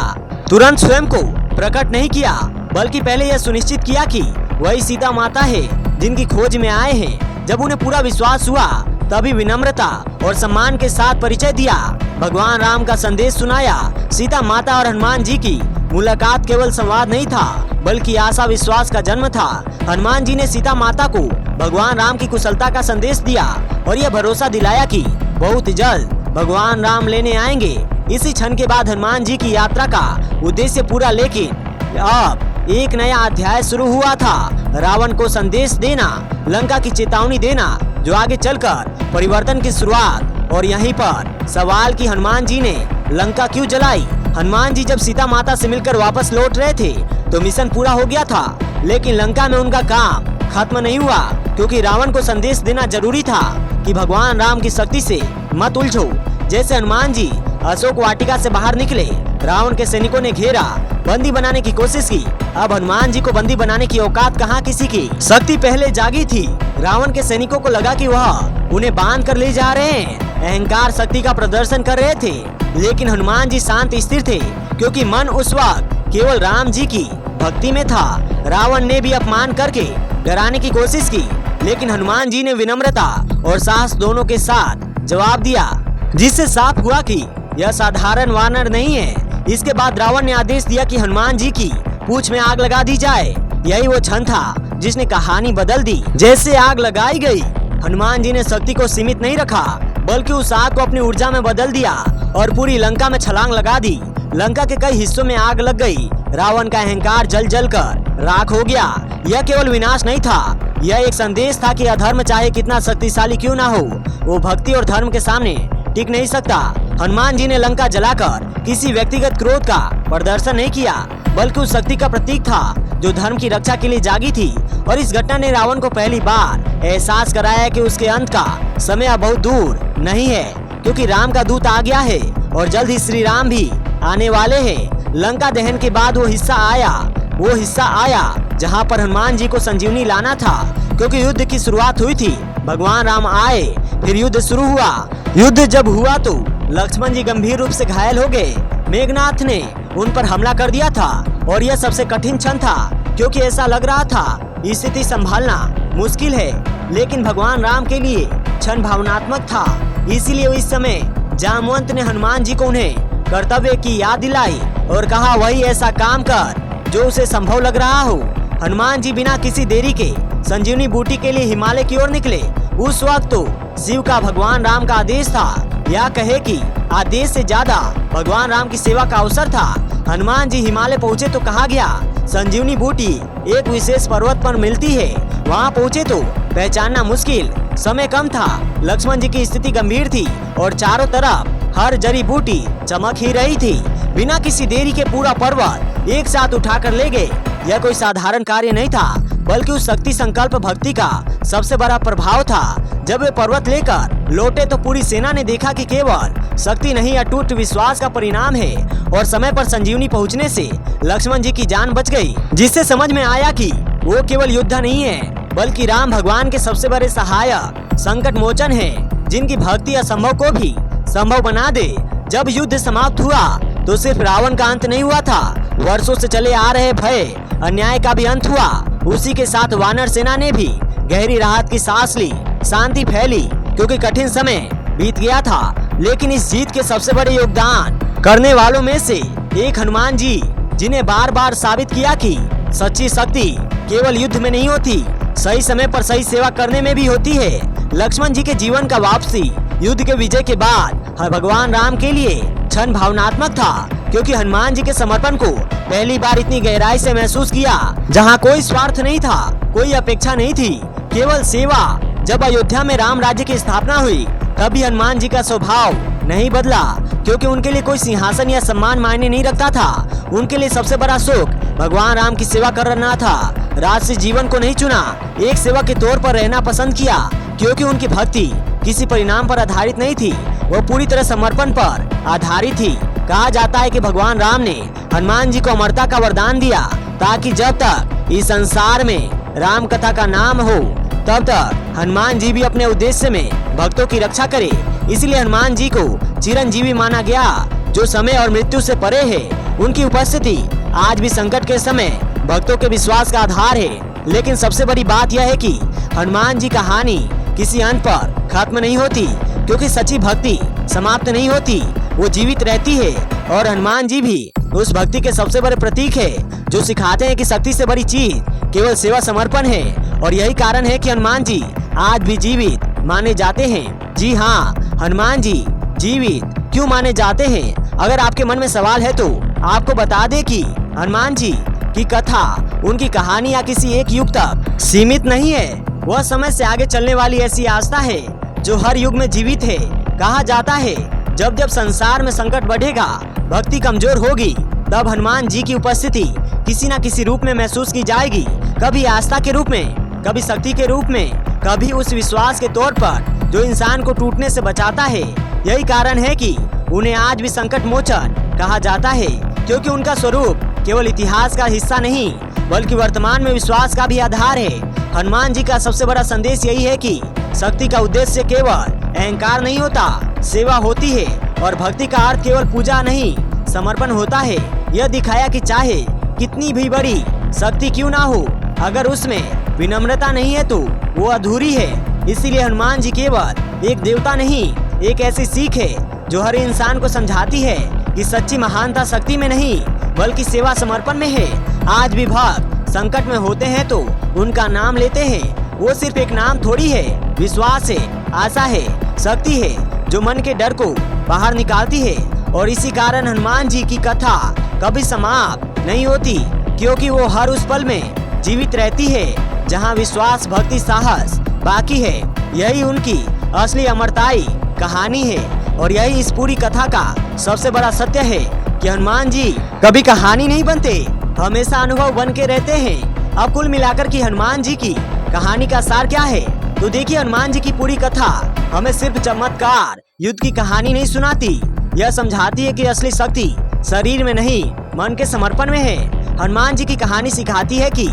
तुरंत स्वयं को प्रकट नहीं किया, बल्कि पहले यह सुनिश्चित किया कि वही सीता माता है जिनकी खोज में आए हैं। जब उन्हें पूरा विश्वास हुआ, तभी विनम्रता और सम्मान के साथ परिचय दिया, भगवान राम का संदेश सुनाया। सीता माता और हनुमान जी की मुलाकात केवल संवाद नहीं था, बल्कि आशा विश्वास का जन्म था। हनुमान जी ने सीता माता को भगवान राम की कुशलता का संदेश दिया और यह भरोसा दिलाया कि बहुत जल्द भगवान राम लेने आएंगे। इसी क्षण के बाद हनुमान जी की यात्रा का उद्देश्य पूरा, लेकिन अब एक नया अध्याय शुरू हुआ था। रावण को संदेश देना, लंका की चेतावनी देना, जो आगे चलकर परिवर्तन की शुरुआत। और यहीं पर सवाल कि हनुमान जी ने लंका क्यों जलाई। हनुमान जी जब सीता माता से मिलकर वापस लौट रहे थे तो मिशन पूरा हो गया था, लेकिन लंका में उनका काम खत्म नहीं हुआ, क्योंकि रावण को संदेश देना जरूरी था कि भगवान राम की शक्ति से मत उलझो। जैसे हनुमान जी अशोक वाटिका से बाहर निकले, रावण के सैनिकों ने घेरा, बंदी बनाने की कोशिश की। अब हनुमान जी को बंदी बनाने की औकात कहाँ किसी की। शक्ति पहले जागी थी। रावण के सैनिकों को लगा कि वह उन्हें बांध कर ले जा रहे हैं, अहंकार शक्ति का प्रदर्शन कर रहे थे। लेकिन हनुमान जी शांत स्थिर थे, क्योंकि मन उस वक्त केवल राम जी की भक्ति में था। रावण ने भी अपमान करके डराने की कोशिश की, लेकिन हनुमान जी ने विनम्रता और साहस दोनों के साथ जवाब दिया, जिससे साफ हुआ कि यह साधारण वानर नहीं है। इसके बाद रावण ने आदेश दिया कि हनुमान जी की पूंछ में आग लगा दी जाए। यही वो क्षण था जिसने कहानी बदल दी। जैसे आग लगाई गई, हनुमान जी ने शक्ति को सीमित नहीं रखा, बल्कि उस आग को अपनी ऊर्जा में बदल दिया और पूरी लंका में छलांग लगा दी। लंका के कई हिस्सों में आग लग गई। रावण का अहंकार जल जल कर राख हो गया। यह केवल विनाश नहीं था, यह एक संदेश था कि अधर्म चाहे कितना शक्तिशाली क्यों ना हो, वो भक्ति और धर्म के सामने टिक नहीं सकता। हनुमान जी ने लंका जलाकर किसी व्यक्तिगत क्रोध का प्रदर्शन नहीं किया, बल्कि उस शक्ति का प्रतीक था जो धर्म की रक्षा के लिए जागी थी। और इस घटना ने रावण को पहली बार एहसास कराया कि उसके अंत का समय अब बहुत दूर नहीं है, क्योंकि राम का दूत आ गया है और जल्द ही श्री राम भी आने वाले हैं। लंका दहन के बाद वो हिस्सा आया जहाँ पर हनुमान जी को संजीवनी लाना था, क्योंकि युद्ध की शुरुआत हुई थी। भगवान राम आए, फिर युद्ध शुरू हुआ। युद्ध जब हुआ तो लक्ष्मण जी गंभीर रूप से घायल हो गए। मेघनाथ ने उन पर हमला कर दिया था और यह सबसे कठिन क्षण था, क्योंकि ऐसा लग रहा था स्थिति संभालना मुश्किल है। लेकिन भगवान राम के लिए क्षण भावनात्मक था, इसीलिए इस समय जामवंत ने हनुमान जी को उन्हें कर्तव्य की याद दिलाई और कहा, वही ऐसा काम कर जो उसे संभव लग रहा हो। हनुमान जी बिना किसी देरी के संजीवनी बूटी के लिए हिमालय की ओर निकले। उस वक्त तो शिव का भगवान राम का आदेश था, या कहे कि आदेश से ज्यादा भगवान राम की सेवा का अवसर था। हनुमान जी हिमालय पहुँचे तो कहा गया, संजीवनी बूटी एक विशेष पर्वत पर मिलती है। वहाँ पहुँचे तो पहचानना मुश्किल, समय कम था, लक्ष्मण जी की स्थिति गंभीर थी और चारों तरफ हर जड़ी बूटी चमक ही रही थी। बिना किसी देरी के पूरा पर्वत एक साथ उठाकर ले गए। यह कोई साधारण कार्य नहीं था, बल्कि उस शक्ति संकल्प भक्ति का सबसे बड़ा प्रभाव था। जब वे पर्वत लेकर लौटे तो पूरी सेना ने देखा कि केवल शक्ति नहीं, अटूट विश्वास का परिणाम है। और समय पर संजीवनी पहुंचने से लक्ष्मण जी की जान बच गई, जिससे समझ में आया कि वो केवल योद्धा नहीं है, बल्कि राम भगवान के सबसे बड़े सहायक, संकट मोचन है, जिनकी भक्ति असंभव को भी संभव बना दे। जब युद्ध समाप्त हुआ तो सिर्फ रावण का अंत नहीं हुआ था, वर्षों से चले आ रहे भय, अन्याय का भी अंत हुआ। उसी के साथ वानर सेना ने भी गहरी राहत की सांस ली, शांति फैली, क्योंकि कठिन समय बीत गया था। लेकिन इस जीत के सबसे बड़े योगदान करने वालों में से एक हनुमान जी, जिन्हें बार बार साबित किया कि सच्ची शक्ति केवल युद्ध में नहीं होती, सही समय पर सही सेवा करने में भी होती है। लक्ष्मण जी के जीवन का वापसी युद्ध के विजय के बाद भगवान राम के लिए क्षण भावनात्मक था, क्योंकि हनुमान जी के समर्पण को पहली बार इतनी गहराई से महसूस किया, जहां कोई स्वार्थ नहीं था, कोई अपेक्षा नहीं थी, केवल सेवा। जब अयोध्या में राम राज्य की स्थापना हुई, तब भी हनुमान जी का स्वभाव नहीं बदला, क्योंकि उनके लिए कोई सिंहासन या सम्मान मायने नहीं रखता था। उनके लिए सबसे बड़ा सुख भगवान राम की सेवा करना था। राजसी जीवन को नहीं चुना, एक सेवक के तौर पर रहना पसंद किया, क्योंकि उनकी भक्ति किसी परिणाम पर आधारित नहीं थी, वो पूरी तरह समर्पण पर आधारित थी। कहा जाता है कि भगवान राम ने हनुमान जी को अमरता का वरदान दिया, ताकि जब तक इस संसार में राम कथा का नाम हो तब तक हनुमान जी भी अपने उद्देश्य में भक्तों की रक्षा करे। इसलिए हनुमान जी को चिरंजीवी माना गया, जो समय और मृत्यु से परे है। उनकी उपस्थिति आज भी संकट के समय भक्तों के विश्वास का आधार है। लेकिन सबसे बड़ी बात यह है कि हनुमान जी कहानी किसी अंत पर खत्म नहीं होती, क्योंकि सच्ची भक्ति समाप्त नहीं होती, वो जीवित रहती है। और हनुमान जी भी उस भक्ति के सबसे बड़े प्रतीक है, जो सिखाते हैं कि शक्ति से बड़ी चीज केवल सेवा समर्पण है। और यही कारण है कि हनुमान जी आज भी जीवित माने जाते हैं। जी हाँ, हनुमान जी जीवित क्यों माने जाते हैं? अगर आपके मन में सवाल है तो आपको बता दें कि हनुमान जी की कथा, उनकी कहानी या किसी एक युग तक सीमित नहीं है। वह समय से आगे चलने वाली ऐसी आस्था है जो हर युग में जीवित है। कहा जाता है जब जब संसार में संकट बढ़ेगा, भक्ति कमजोर होगी, तब हनुमान जी की उपस्थिति किसी न किसी रूप में महसूस की जाएगी। कभी आस्था के रूप में, कभी शक्ति के रूप में, कभी उस विश्वास के तौर पर जो इंसान को टूटने से बचाता है। यही कारण है कि उन्हें आज भी संकट मोचन कहा जाता है, क्योंकि उनका स्वरूप केवल इतिहास का हिस्सा नहीं, बल्कि वर्तमान में विश्वास का भी आधार है। हनुमान जी का सबसे बड़ा संदेश यही है कि शक्ति का उद्देश्य केवल अहंकार नहीं होता, सेवा होती है। और भक्ति का अर्थ केवल पूजा नहीं, समर्पण होता है। यह दिखाया कि चाहे कितनी भी बड़ी शक्ति क्यों ना हो, अगर उसमें विनम्रता नहीं है तो वो अधूरी है। इसीलिए हनुमान जी केवल एक देवता नहीं, एक ऐसी सीख है जो हर इंसान को समझाती है कि सच्ची महानता शक्ति में नहीं, बल्कि सेवा समर्पण में है। आज भी भक्त संकट में होते हैं तो उनका नाम लेते हैं। वो सिर्फ एक नाम थोड़ी है, विश्वास है, आशा है, शक्ति है जो मन के डर को बाहर निकालती है। और इसी कारण हनुमान जी की कथा कभी समाप्त नहीं होती, क्योंकि वो हर उस पल में जीवित रहती है जहाँ विश्वास, भक्ति, साहस बाकी है। यही उनकी असली अमरताई कहानी है। और यही इस पूरी कथा का सबसे बड़ा सत्य है कि हनुमान जी कभी कहानी नहीं बनते, हमेशा अनुभव बन के रहते हैं। अब कुल मिलाकर की हनुमान जी की कहानी का सार क्या है, तो देखिए, हनुमान जी की पूरी कथा हमें सिर्फ चमत्कार, युद्ध की कहानी नहीं सुनाती, यह समझाती है कि असली शक्ति शरीर में नहीं, मन के समर्पण में है। हनुमान जी की कहानी सिखाती है कि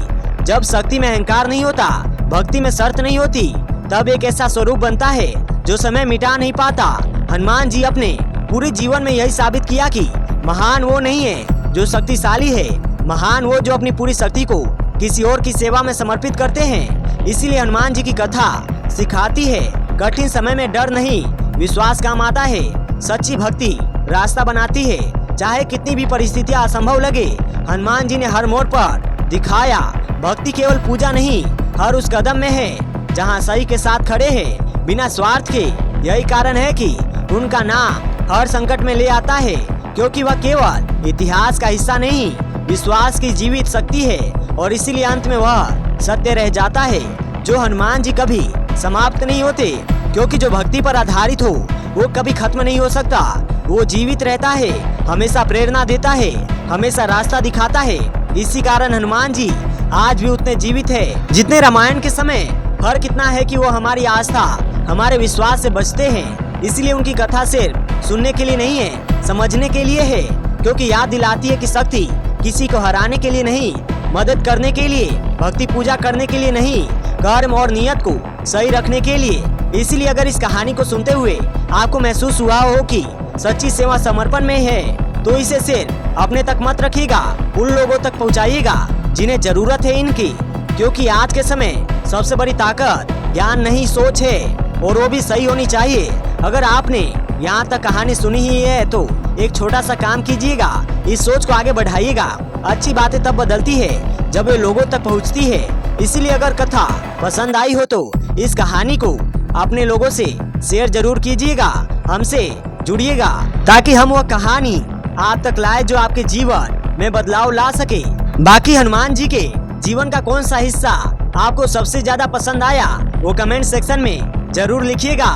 जब शक्ति में अहंकार नहीं होता, भक्ति में शर्त नहीं होती, तब एक ऐसा स्वरूप बनता है जो समय मिटा नहीं पाता। हनुमान जी अपने पूरे जीवन में यही साबित किया कि महान वो नहीं है जो शक्तिशाली है, महान वो जो अपनी पूरी शक्ति को किसी और की सेवा में समर्पित करते हैं। इसीलिए हनुमान जी की कथा सिखाती है कठिन समय में डर नहीं, विश्वास काम आता है। सच्ची भक्ति रास्ता बनाती है, चाहे कितनी भी परिस्थितियां असंभव लगे। हनुमान जी ने हर मोड़ पर दिखाया भक्ति केवल पूजा नहीं, हर उस कदम में है जहां सही के साथ खड़े हैं, बिना स्वार्थ के। यही कारण है कि उनका नाम हर संकट में ले आता है, क्योंकि वह केवल इतिहास का हिस्सा नहीं, विश्वास की जीवित शक्ति है। और इसीलिए अंत में वह सत्य रह जाता है, जो हनुमान जी कभी समाप्त नहीं होते, क्योंकि जो भक्ति पर आधारित हो वो कभी खत्म नहीं हो सकता। वो जीवित रहता है, हमेशा प्रेरणा देता है, हमेशा रास्ता दिखाता है। इसी कारण हनुमान जी आज भी उतने जीवित है जितने रामायण के समय। फर्क इतना है कि वो हमारी आस्था, हमारे विश्वास से बचते हैं। इसलिए उनकी कथा सिर्फ सुनने के लिए नहीं है, समझने के लिए है, क्योंकि याद दिलाती है कि शक्ति किसी को हराने के लिए नहीं, मदद करने के लिए, भक्ति पूजा करने के लिए नहीं, कर्म और नियत को सही रखने के लिए। इसलिए अगर इस कहानी को सुनते हुए आपको महसूस हुआ हो कि सच्ची सेवा समर्पण में है, तो इसे सिर्फ अपने तक मत रखिएगा, उन लोगों तक पहुंचाइएगा जिन्हें जरूरत है इनकी। क्योंकि आज के समय सबसे बड़ी ताकत ज्ञान नहीं, सोच है, और वो भी सही होनी चाहिए। अगर आपने यहाँ तक कहानी सुनी ही है तो एक छोटा सा काम कीजिएगा, इस सोच को आगे बढ़ाइएगा। अच्छी बातें तब बदलती है जब वे लोगों तक पहुँचती है। इसीलिए अगर कथा पसंद आई हो तो इस कहानी को अपने लोगों से शेयर जरूर कीजिएगा, हमसे जुड़िएगा, ताकि हम वह कहानी आप तक लाए जो आपके जीवन में बदलाव ला सके। बाकी हनुमान जी के जीवन का कौन सा हिस्सा आपको सबसे ज्यादा पसंद आया, वो कमेंट सेक्शन में जरूर लिखिएगा,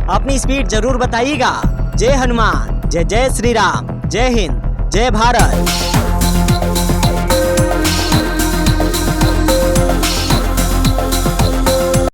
अपनी स्पीड जरूर बताइएगा। जय हनुमान, जय जय श्री राम, जय हिंद, जय भारत।